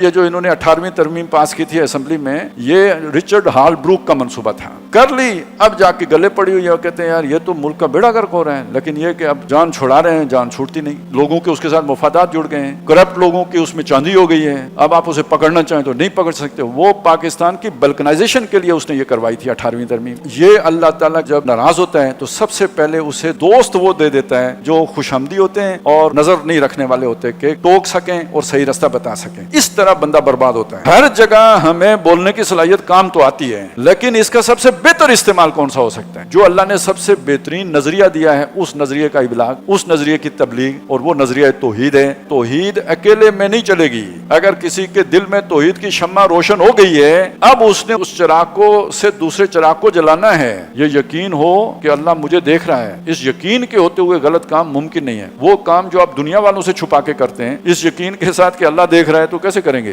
یہ جو انہوں نے 18ویں ترمیم پاس کی تھی اسمبلی میں، یہ رچرڈ ہال بروک کا منصوبہ تھا، کر لی، اب جا کے گلے پڑی ہوئی ہے، کہتے ہیں یار یہ تو ملک کا بیڑا غرق ہو رہا ہے، لیکن یہ کہ اب جان چھڑا رہے ہیں، جان چھوٹتی نہیں، لوگوں کے اس کے ساتھ مفادات جڑ گئے ہیں، کرپٹ لوگوں کی اس میں چاندی ہو گئی ہے، اب آپ اسے پکڑنا چاہیں تو نہیں پکڑ سکتے۔ وہ پاکستان کی بلکنائزیشن کے لیے اس نے یہ کروائی تھی 18ویں ترمیم۔ یہ اللہ تعالیٰ جب ناراض ہوتا ہے تو سب سے پہلے اسے دوست وہ دے دیتا ہے جو خوش آمدی ہوتے ہیں اور نظر نہیں رکھنے والے ہوتے کہ ٹوک سکیں اور صحیح رستہ بتا سکیں، اس طرح بندہ برباد ہوتا ہے۔ ہر جگہ ہمیں بولنے کی صلاحیت کام تو آتی ہے، لیکن اس کا سب سے بہتر استعمال کون سا ہو سکتا ہے؟ جو اللہ نے سب سے بہترین نظریہ دیا ہے، اس نظریے کا ابلاغ، اس نظریے کی تبلیغ، اور وہ نظریہ توحید ہے۔ توحید اکیلے میں نہیں چلے گی۔ اگر کسی کے دل میں توحید کی شمع روشن ہو گئی ہے، اب اس نے اس چراغ کو سے دوسرے چراغ کو جلانا ہے، یہ یقین ہو کہ اللہ مجھے دیکھ رہا ہے۔ اس یقین کے ہوتے ہوئے غلط کام ممکن نہیں ہے۔ وہ کام جو آپ دنیا والوں سے چھپا کے کرتے ہیں، اس یقین کے ساتھ کہ اللہ دیکھ رہا ہے تو کیسے کریں گے؟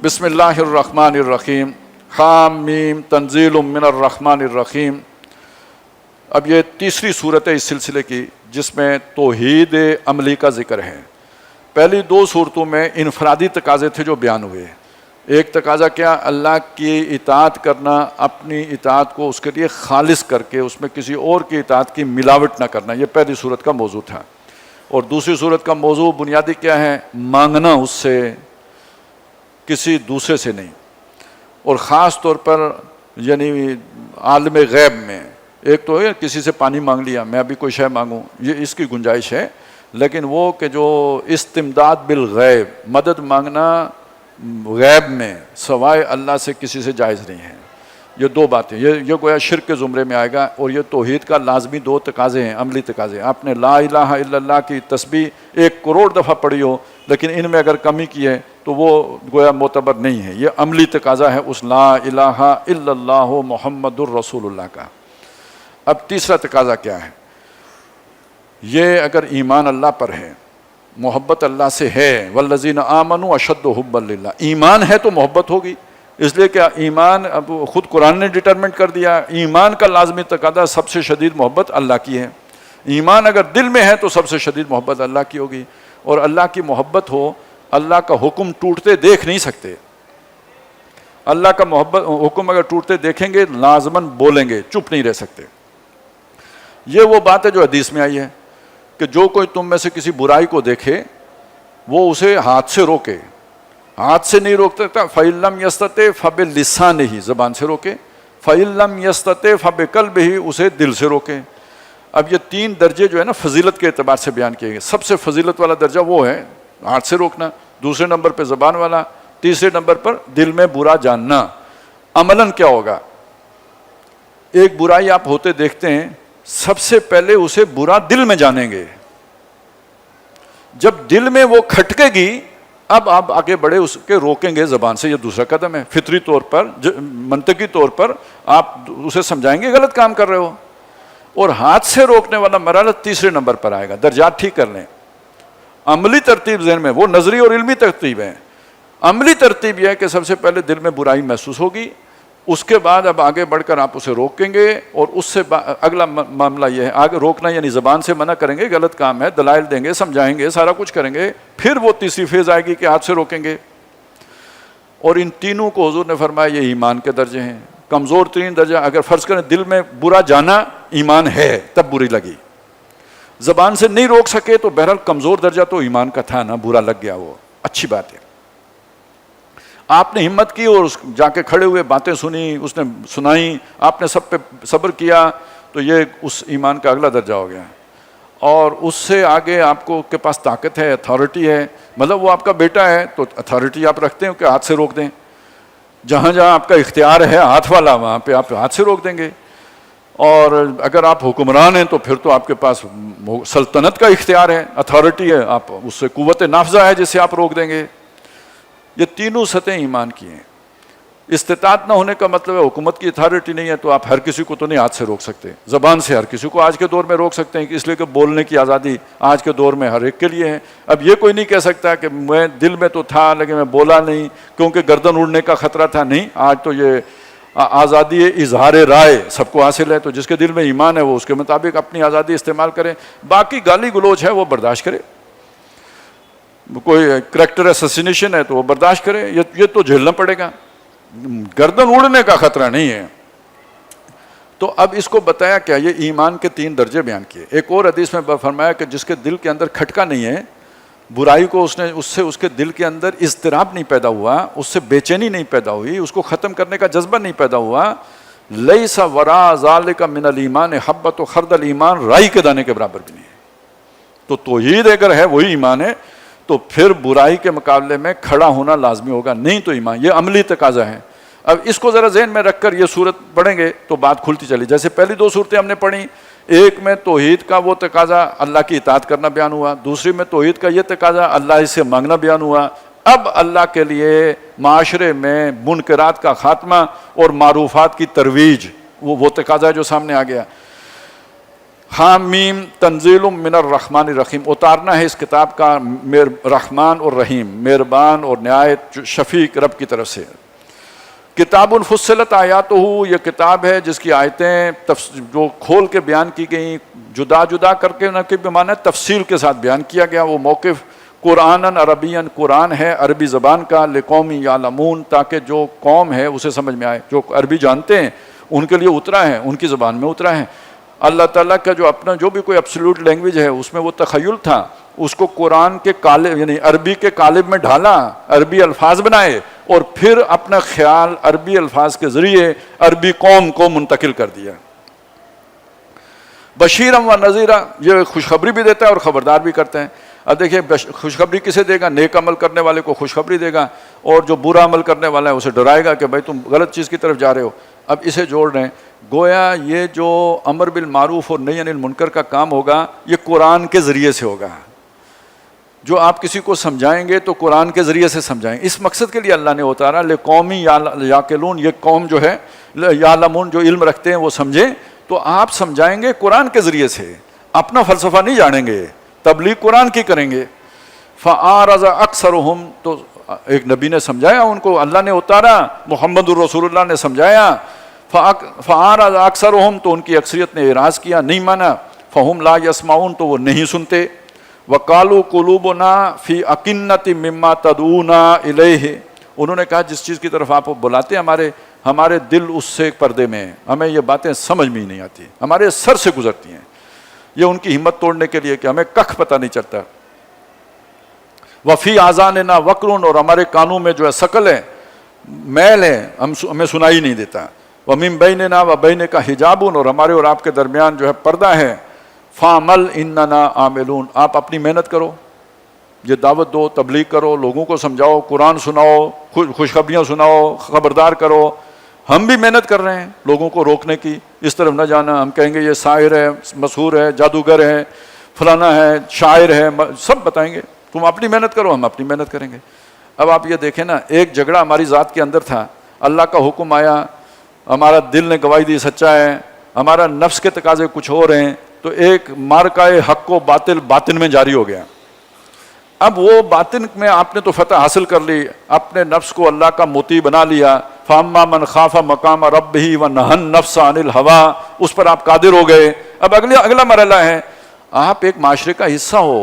بسم اللہ الرحمن الرحیم، حام میم، تنزیل من الرحمن الرحیم۔ اب یہ تیسری صورت ہے اس سلسلے کی جس میں توحید عملی کا ذکر ہے۔ پہلی دو صورتوں میں انفرادی تقاضے تھے جو بیان ہوئے۔ ایک تقاضا کیا؟ اللہ کی اطاعت کرنا، اپنی اطاعت کو اس کے لیے خالص کر کے اس میں کسی اور کی اطاعت کی ملاوٹ نہ کرنا، یہ پہلی صورت کا موضوع تھا۔ اور دوسری صورت کا موضوع بنیادی کیا ہے؟ مانگنا اس سے، کسی دوسرے سے نہیں، اور خاص طور پر یعنی عالم غیب میں۔ ایک تو ہے کسی سے پانی مانگ لیا، میں ابھی کوئی شے مانگوں، یہ اس کی گنجائش ہے، لیکن وہ کہ جو استمداد بالغیب، مدد مانگنا غیب میں سوائے اللہ سے کسی سے جائز نہیں ہے۔ یہ دو باتیں، یہ گویا شرک کے زمرے میں آئے گا، اور یہ توحید کا لازمی دو تقاضے ہیں، عملی تقاضے۔ آپ نے لا الہ الا اللہ کی تسبیح 1 کروڑ دفعہ پڑھی ہو، لیکن ان میں اگر کمی کی ہے تو وہ گویا معتبر نہیں ہے۔ یہ عملی تقاضا ہے اس لا الہ الا اللہ محمد الرسول اللہ کا۔ اب تیسرا تقاضا کیا ہے؟ یہ اگر ایمان اللہ پر ہے، محبت اللہ سے ہے، والذین آمنوا اشد حبا للہ، ایمان ہے تو محبت ہوگی، اس لیے کہ ایمان اب خود قرآن نے ڈٹرمنٹ کر دیا، ایمان کا لازمی تقاضا سب سے شدید محبت اللہ کی ہے۔ ایمان اگر دل میں ہے تو سب سے شدید محبت اللہ کی ہوگی، اور اللہ کی محبت ہو، اللہ کا حکم ٹوٹتے دیکھ نہیں سکتے۔ اللہ کا حکم اگر ٹوٹتے دیکھیں گے لازماً بولیں گے، چپ نہیں رہ سکتے۔ یہ وہ بات ہے جو حدیث میں آئی ہے کہ جو کوئی تم میں سے کسی برائی کو دیکھے وہ اسے ہاتھ سے روکے، ہاتھ سے نہیں روک سکتا، فَإِن لَمْ يَسْتَطِعْ فَبِلِسَانِهِ، زبان سے روکے، فَإِن لَمْ يَسْتَطِعْ فَبِقَلْبِهِ، اسے دل سے روکے۔ اب یہ 3 درجے جو ہے نا فضیلت کے اعتبار سے بیان کیے گئے۔ سب سے فضیلت والا درجہ وہ ہے ہاتھ سے روکنا، دوسرے نمبر پہ زبان والا، تیسرے نمبر پر دل میں برا جاننا۔ عملاً کیا ہوگا؟ ایک برائی آپ ہوتے دیکھتے ہیں، سب سے پہلے اسے برا دل میں جانیں گے، جب دل میں وہ کھٹکے گی اب آپ آگے بڑھے اس کے روکیں گے زبان سے، یہ دوسرا قدم ہے۔ فطری طور پر، منطقی طور پر آپ اسے سمجھائیں گے غلط کام کر رہے ہو، اور ہاتھ سے روکنے والا مرحلہ تیسرے نمبر پر آئے گا۔ درجات ٹھیک کر لیں۔ عملی ترتیب ذہن میں، وہ نظری اور علمی ترتیب ہے۔ عملی ترتیب یہ ہے کہ سب سے پہلے دل میں برائی محسوس ہوگی، اس کے بعد اب آگے بڑھ کر آپ اسے روکیں گے، اور اس سے اگلا معاملہ یہ ہے، آگے روکنا یعنی زبان سے منع کریں گے غلط کام ہے، دلائل دیں گے، سمجھائیں گے، سارا کچھ کریں گے، پھر وہ تیسری فیز آئے گی کہ ہاتھ سے روکیں گے۔ اور ان تینوں کو حضور نے فرمایا یہ ایمان کے درجے ہیں۔ کمزور ترین درجہ اگر فرض کریں دل میں برا جانا ایمان ہے تب بری لگی، زبان سے نہیں روک سکے تو بہرحال کمزور درجہ تو ایمان کا تھا نا، برا لگ گیا، وہ اچھی بات ہے۔ آپ نے ہمت کی اور جا کے کھڑے ہوئے، باتیں سنی، اس نے سنائی، آپ نے سب پہ صبر کیا، تو یہ اس ایمان کا اگلا درجہ ہو گیا۔ اور اس سے آگے آپ کو کے پاس طاقت ہے، اتھارٹی ہے، مطلب وہ آپ کا بیٹا ہے تو اتھارٹی آپ رکھتے ہیں کہ ہاتھ سے روک دیں۔ جہاں جہاں آپ کا اختیار ہے ہاتھ والا وہاں پہ آپ ہاتھ سے روک دیں گے، اور اگر آپ حکمران ہیں تو پھر تو آپ کے پاس سلطنت کا اختیار ہے، اتھارٹی ہے، آپ اس سے قوت نافذہ ہے جسے آپ روک دیں گے۔ یہ تینوں سطحیں ایمان کی ہیں۔ استطاعت نہ ہونے کا مطلب ہے حکومت کی اتھارٹی نہیں ہے تو آپ ہر کسی کو تو نہیں ہاتھ سے روک سکتے، زبان سے ہر کسی کو آج کے دور میں روک سکتے ہیں، اس لیے کہ بولنے کی آزادی آج کے دور میں ہر ایک کے لیے ہے۔ اب یہ کوئی نہیں کہہ سکتا کہ میں دل میں تو تھا لیکن میں بولا نہیں کیونکہ گردن اڑنے کا خطرہ تھا، نہیں، آج تو یہ آزادی اظہار رائے سب کو حاصل ہے، تو جس کے دل میں ایمان ہے وہ اس کے مطابق اپنی آزادی استعمال کرے، باقی گالی گلوچ ہے وہ برداشت کرے۔ کوئی کریکٹر اسیسینیشن ہے تو وہ برداشت کرے، یہ تو جھیلنا پڑے گا، گردن اڑنے کا خطرہ نہیں ہے۔ تو اب اس کو بتایا کیا، یہ ایمان کے 3 درجے بیان کیے۔ ایک اور حدیث میں فرمایا کہ جس کے دل کے اندر کھٹکا نہیں ہے، برائی کو اس سے اس کے دل کے اندر اضطراب نہیں پیدا ہوا، اس سے بے چینی نہیں پیدا ہوئی، اس کو ختم کرنے کا جذبہ نہیں پیدا ہوا، لیس وراء ذالک من الایمان حبۃ خردل، ایمان رائی کے دانے کے برابر بھی نہیں ہے۔ تو توحید اگر ہے وہی ایمان ہے، تو پھر برائی کے مقابلے میں کھڑا ہونا لازمی ہوگا، نہیں تو ایمان، یہ عملی تقاضا ہے۔ اب اس کو ذرا ذہن میں رکھ کر یہ صورت پڑھیں گے تو بات کھلتی چلی۔ جیسے پہلی 2 صورتیں ہم نے پڑھی، ایک میں توحید کا وہ تقاضا اللہ کی اطاعت کرنا بیان ہوا، دوسری میں توحید کا یہ تقاضا اللہ سے مانگنا بیان ہوا۔ اب اللہ کے لیے معاشرے میں منکرات کا خاتمہ اور معروفات کی ترویج، وہ تقاضا جو سامنے آ گیا۔ حامیم تنزیل من الرحمن الرحیم، اتارنا ہے اس کتاب کا رحمان اور رحیم، مہربان اور نہایت شفیق رب کی طرف سے۔ کتاب فصلت آیاتہ، یہ کتاب ہے جس کی آیتیں جو کھول کے بیان کی گئیں، جدا جدا کر کے ان کے معنی تفصیل کے ساتھ بیان کیا گیا۔ وہ موقف قرآن عربین، قرآن ہے عربی زبان کا، لقوم یعلمون، تاکہ جو قوم ہے اسے سمجھ میں آئے، جو عربی جانتے ہیں ان کے لیے اترا ہے، ان کی زبان میں اترا ہے۔ اللہ تعالیٰ کا جو اپنا جو بھی کوئی ایبسولوٹ لینگویج ہے اس میں وہ تخیل تھا، اس کو قرآن کے قالب یعنی عربی کے قالب میں ڈھالا، عربی الفاظ بنائے، اور پھر اپنا خیال عربی الفاظ کے ذریعے عربی قوم کو منتقل کر دیا۔ بشیرم و نذیرہ، یہ خوشخبری بھی دیتا ہے اور خبردار بھی کرتا ہے۔ اب دیکھیں خوشخبری کسے دے گا؟ نیک عمل کرنے والے کو خوشخبری دے گا، اور جو برا عمل کرنے والا ہے اسے ڈرائے گا کہ بھائی تم غلط چیز کی طرف جا رہے ہو۔ اب اسے جوڑ رہے ہیں، گویا یہ جو امر بالمعروف اور نہی عن المنکر کا کام ہوگا یہ قرآن کے ذریعے سے ہوگا۔ جو آپ کسی کو سمجھائیں گے تو قرآن کے ذریعے سے سمجھائیں۔ اس مقصد کے لیے اللہ نے اتارا، لقومی یعقلون، یہ قوم جو ہے یعلمون، جو علم رکھتے ہیں وہ سمجھیں، تو آپ سمجھائیں گے قرآن کے ذریعے سے، اپنا فلسفہ نہیں جانیں گے، تبلیغ قرآن کی کریں گے۔ فَأَعْرَضَ أَكْثَرُهُمْ، تو ایک نبی نے سمجھایا ان کو، اللہ نے اتارا، محمد الرسول اللہ نے سمجھایا۔ فَأَعْرَضَ أَكْثَرُهُمْ، تو ان کی اکثریت نے اعراض کیا، نہیں مانا۔ فَهُمْ لَا يَسْمَعُونَ، تو وہ نہیں سنتے۔ وَقَالُوا قُلُوبُنَا فِي أَكِنَّةٍ مِّمَّا تَدْعُونَا إِلَيْهِ، انہوں نے کہا جس چیز کی طرف آپ بلاتے ہیں ہمارے دل اس سے پردے میں ہیں، ہمیں یہ باتیں سمجھ میں ہی نہیں آتی، ہمارے سر سے گزرتی ہیں۔ یہ ان کی ہمت توڑنے کے لیے کہ ہمیں ککھ پتہ نہیں چلتا۔ وَفِي آذَانِنَا وَقْرٌ، اور ہمارے کانوں میں جو ہے ثقل ہے، میل ہے، ہمیں سنائی نہیں دیتا۔ وَمِن بَيْنِنَا وَبَيْنِكَ حِجَابٌ، اور ہمارے اور آپ کے درمیان جو ہے پردہ ہے۔ فَعْمَلْ إِنَّنَا عَامِلُونَ، آپ اپنی محنت کرو، یہ دعوت دو، تبلیغ کرو، لوگوں کو سمجھاؤ، قرآن سناؤ، خوشخبریاں سناؤ، خبردار کرو۔ ہم بھی محنت کر رہے ہیں لوگوں کو روکنے کی، اس طرف نہ جانا۔ ہم کہیں گے یہ ساحر ہے، مسحور ہے، جادوگر ہے، فلانا ہے، شاعر ہے، سب بتائیں گے، تم اپنی محنت کرو، ہم اپنی محنت کریں گے۔ اب آپ یہ دیکھیں نا، ایک جھگڑا ہماری ذات کے اندر تھا، اللہ کا حکم آیا، ہمارا دل نے گواہی دی سچا ہے، ہمارا نفس کے تقاضے کچھ اور ہیں، تو ایک مارکائے حق و باطل باطن میں جاری ہو گیا۔ اب وہ باطن میں آپ نے تو فتح حاصل کر لی، اپنے نفس کو اللہ کا مطیع بنا لیا۔ فَأَمَّا مَنْ خَافَ مَقَامَ رَبِّهِ وَنَهَى النَّفْسَ عَنِ الْهَوَىٰ، اس پر آپ قادر ہو گئے۔ اب اگلا مرحلہ ہے، آپ ایک معاشرے کا حصہ ہو،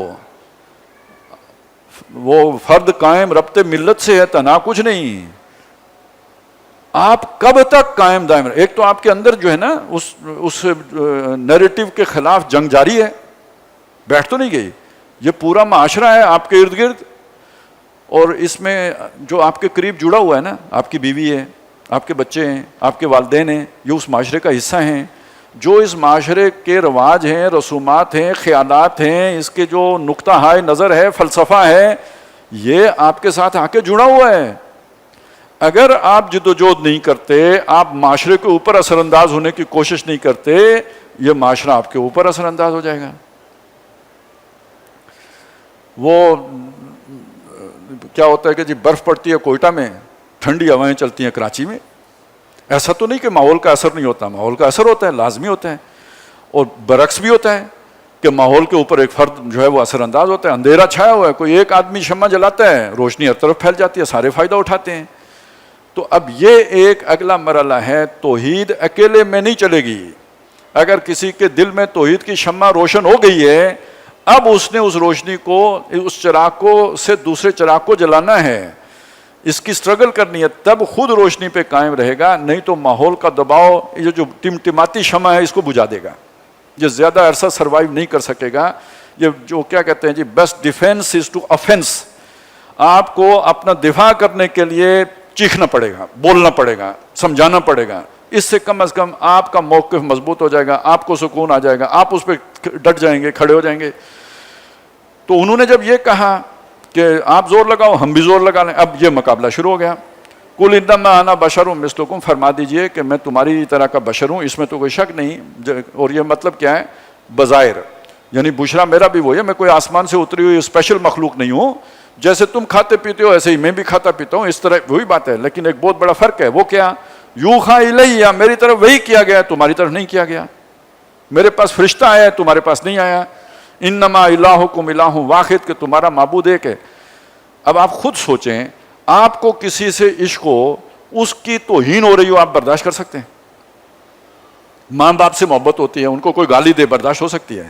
وہ فرد قائم ربط ملت سے ہے، تنہا کچھ نہیں۔ آپ کب تک قائم دائم رہے؟ ایک تو آپ کے اندر جو ہے نا اس نیریٹو کے خلاف جنگ جاری ہے، بیٹھ تو نہیں گئی۔ یہ پورا معاشرہ ہے آپ کے ارد گرد، اور اس میں جو آپ کے قریب جڑا ہوا ہے نا، آپ کی بیوی ہے، آپ کے بچے ہیں، آپ کے والدین ہیں، یہ اس معاشرے کا حصہ ہیں۔ جو اس معاشرے کے رواج ہیں، رسومات ہیں، خیالات ہیں، اس کے جو نقطہ ہائے نظر ہے، فلسفہ ہے، یہ آپ کے ساتھ آ کے جڑا ہوا ہے۔ اگر آپ جدوجہد نہیں کرتے، آپ معاشرے کے اوپر اثر انداز ہونے کی کوشش نہیں کرتے، یہ معاشرہ آپ کے اوپر اثر انداز ہو جائے گا۔ وہ کیا ہوتا ہے کہ جی برف پڑتی ہے کوئٹہ میں، ٹھنڈی ہوائیں چلتی ہیں کراچی میں، ایسا تو نہیں کہ ماحول کا اثر نہیں ہوتا، ماحول کا اثر ہوتا ہے، لازمی ہوتا ہے۔ اور برعکس بھی ہوتا ہے کہ ماحول کے اوپر ایک فرد جو ہے وہ اثر انداز ہوتا ہے۔ اندھیرا چھایا ہوا ہے، کوئی ایک آدمی شمع جلاتا ہے، روشنی ہر طرف پھیل جاتی ہے، سارے فائدہ اٹھاتے ہیں۔ تو اب یہ ایک اگلا مرحلہ ہے، توحید اکیلے میں نہیں چلے گی۔ اگر کسی کے دل میں توحید کی شمع روشن ہو گئی ہے، اب اس نے اس روشنی کو, اس چراغ کو سے دوسرے چراغ کو جلانا ہے, اس کی سٹرگل کرنی ہے, تب خود روشنی پہ قائم رہے گا, نہیں تو ماحول کا دباؤ یہ جو ٹمٹماتی شمع ہے اس کو بجھا دے گا, یہ زیادہ عرصہ سروائیو نہیں کر سکے گا. یہ جو کیا کہتے ہیں جی, best defence is to offence, آپ کو اپنا دفاع کرنے کے لیے چیخنا پڑے گا, بولنا پڑے گا, سمجھانا پڑے گا, اس سے کم از کم آپ کا موقف مضبوط ہو جائے گا, آپ کو سکون آ جائے گا, آپ اس پہ ڈٹ جائیں گے, کھڑے ہو جائیں گے. تو انہوں نے جب یہ کہا کہ آپ زور لگاؤ, ہم بھی زور لگا لیں, اب یہ مقابلہ شروع ہو گیا. قل انما انا بشر مثلکم, فرما دیجئے کہ میں تمہاری طرح کا بشر ہوں, اس میں تو کوئی شک نہیں. اور یہ مطلب کیا ہے, بظاہر یعنی بشرا میرا بھی وہی ہے, میں کوئی آسمان سے اتری ہوئی اسپیشل مخلوق نہیں ہوں, جیسے تم کھاتے پیتے ہو ایسے ہی میں بھی کھاتا پیتا ہوں, اس طرح وہی بات ہے. لیکن ایک بہت بڑا فرق ہے, وہ کیا, یوحا الیہ, میری طرف وہی کیا گیا, تمہاری طرف نہیں کیا گیا. میرے پاس فرشتہ آیا, تمہارے پاس نہیں آیا. انما الہکم الہ واحد, کہ تمہارا معبود ایک ہے. اب آپ خود سوچیں, آپ کو کسی سے عشق ہو, اس کی توہین ہو رہی ہو, آپ برداشت کر سکتے ہیں؟ ماں باپ سے محبت ہوتی ہے, ان کو کوئی گالی دے, برداشت ہو سکتی ہے؟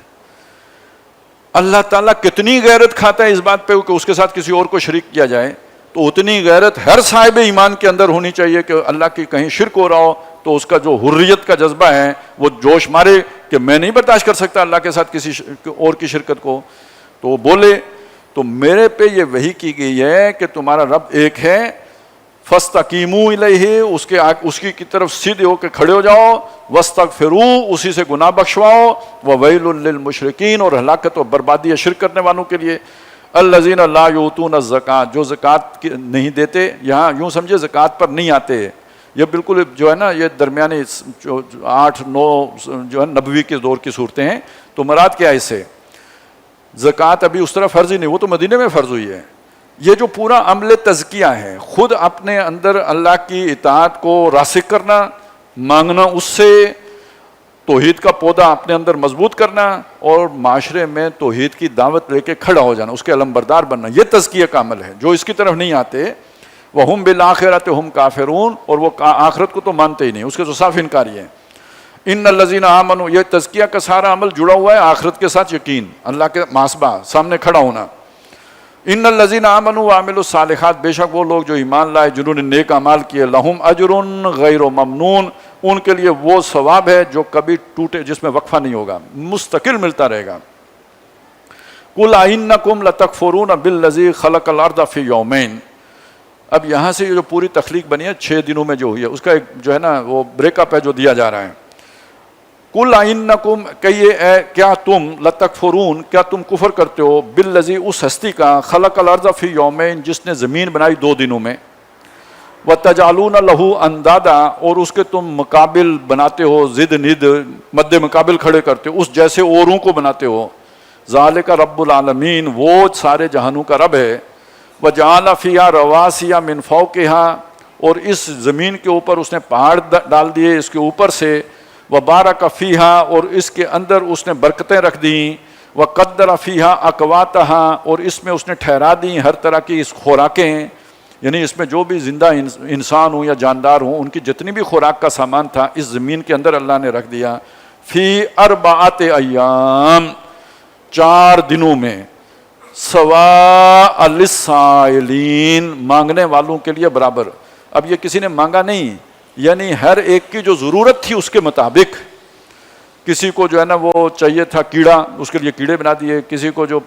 اللہ تعالیٰ کتنی غیرت کھاتا ہے اس بات پہ کہ اس کے ساتھ کسی اور کو شریک کیا جائے. تو اتنی غیرت ہر صاحب ایمان کے اندر ہونی چاہیے کہ اللہ کی کہیں شرک ہو رہا ہو تو اس کا جو حریت کا جذبہ ہے وہ جوش مارے کہ میں نہیں برداشت کر سکتا اللہ کے ساتھ کسی اور کی شرکت کو. تو وہ بولے, تو میرے پہ یہ وحی کی گئی ہے کہ تمہارا رب ایک ہے, فاستقیموا الیہ, اس کی طرف سیدھے ہو کے کھڑے ہو جاؤ, واستغفروا, اسی سے گناہ بخشواؤ, وویل للمشرکین, اور ہلاکت و بربادی ہے شرک کرنے والوں کے لیے. الذین لا یؤتون الزکاۃ, جو زکوٰۃ نہیں دیتے, یہاں یوں سمجھے زکوٰۃ پر نہیں آتے, یہ بالکل جو ہے نا یہ درمیانی 8-9 جو ہے نبوی کے دور کی صورتیں ہیں. تو مراد کیا ہے اس سے, زکوٰۃ ابھی اس طرح فرض ہی نہیں, وہ تو مدینے میں فرض ہوئی ہے. یہ جو پورا عمل تزکیہ ہے, خود اپنے اندر اللہ کی اطاعت کو راسخ کرنا, مانگنا اس سے, توحید کا پودا اپنے اندر مضبوط کرنا, اور معاشرے میں توحید کی دعوت لے کے کھڑا ہو جانا, اس کے علمبردار بننا, یہ تزکیہ کا عمل ہے. جو اس کی طرف نہیں آتے, وَهُمْ بِالْآخِرَةِ هُمْ كَافِرُونَ, اور وہ آخرت کو تو مانتے ہی نہیں, اس کے تو صاف انکاری ہے. ان الذین آمنوا, یہ تزکیہ کا سارا عمل جڑا ہوا ہے آخرت کے ساتھ, یقین, اللہ کے محاسبہ, سامنے کھڑا ہونا. ان الذین آمنوا وعملوا الصالحات, بے شک وہ لوگ جو ایمان لائے, جنہوں نے نیک اعمال کیے, لہم اجر غیر ممنون, ان کے لیے وہ ثواب ہے جو کبھی ٹوٹے, جس میں وقفہ نہیں ہوگا, مستقل ملتا رہے گا. قل انکم لتکفرون بالذی خلق الارض فی یومین. اب یہاں سے جو پوری تخلیق بنی ہے 6 دنوں میں جو ہوئی ہے, اس کا ایک جو ہے نا وہ بریک اپ ہے جو دیا جا رہا ہے. قل انکم, کہیے اے کیا تم, لتکفرون, کیا تم کفر کرتے ہو, بالذی, اس ہستی کا, خلق الارض فی یومین, جس نے زمین بنائی 2 دنوں میں, وتجعلون لہ اندادا, اور اس کے تم مقابل بناتے ہو, ضد ند, مد مقابل کھڑے کرتے ہو, اس جیسے اوروں کو بناتے ہو. ذالک رب العالمین, وہ سارے جہانوں کا رب ہے. وجعل فیہا رواسی من فوقہا, اور اس زمین کے اوپر اس نے پہاڑ ڈال دیے اس کے اوپر سے. وبارک فیہا, اور اس کے اندر اس نے برکتیں رکھ دیں. وقدر فیہا اقواتہا, اور اس میں اس نے ٹھہرا دیں ہر طرح کی اس خوراکیں, یعنی اس میں جو بھی زندہ انسان ہوں یا جاندار ہوں, ان کی جتنی بھی خوراک کا سامان تھا اس زمین کے اندر اللہ نے رکھ دیا. فی 4 ایام, 4 دنوں میں, سواء للسائلین, مانگنے والوں کے لیے برابر. اب یہ کسی نے مانگا نہیں, یعنی ہر ایک کی جو ضرورت تھی اس کے مطابق. کسی کو جو ہے نا وہ چاہیے تھا کیڑا, اس کے لیے کیڑے بنا دیے. کسی کو جو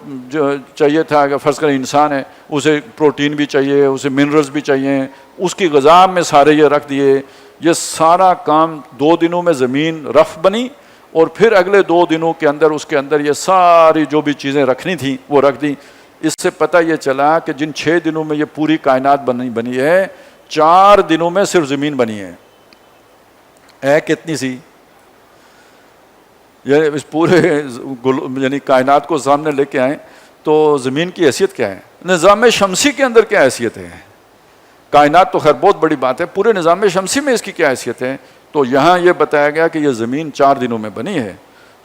چاہیے تھا, اگر فرض کریں انسان ہے, اسے پروٹین بھی چاہیے, اسے منرلز بھی چاہیے, اس کی غذا میں سارے یہ رکھ دیے. یہ سارا کام 2 دنوں میں زمین رف بنی, اور پھر اگلے 2 دنوں کے اندر اس کے اندر یہ ساری جو بھی چیزیں رکھنی تھیں وہ رکھ دیں. اس سے پتہ یہ چلا کہ جن 6 دنوں میں یہ پوری کائنات بنی ہے, 4 دنوں میں صرف زمین بنی ہے. کتنی سی, یعنی اس پورے یعنی کائنات کو سامنے لے کے آئیں تو زمین کی حیثیت کیا ہے, نظام شمسی کے اندر کیا حیثیت ہے. کائنات تو خیر بہت بڑی بات ہے, پورے نظام شمسی میں اس کی کیا حیثیت ہے. تو یہاں یہ بتایا گیا کہ یہ زمین 4 دنوں میں بنی ہے.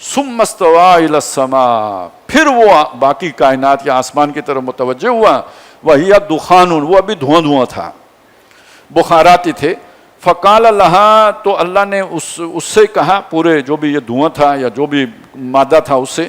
ثم استوى الى السماء, پھر وہ باقی کائنات یا آسمان کی طرف متوجہ ہوا. وہی دخان, وہ ابھی دھواں تھا, بخاراتی تھے. فقال لہا, تو اللہ نے اس سے کہا, پورے جو بھی یہ دھواں تھا یا جو بھی مادہ تھا اس سے,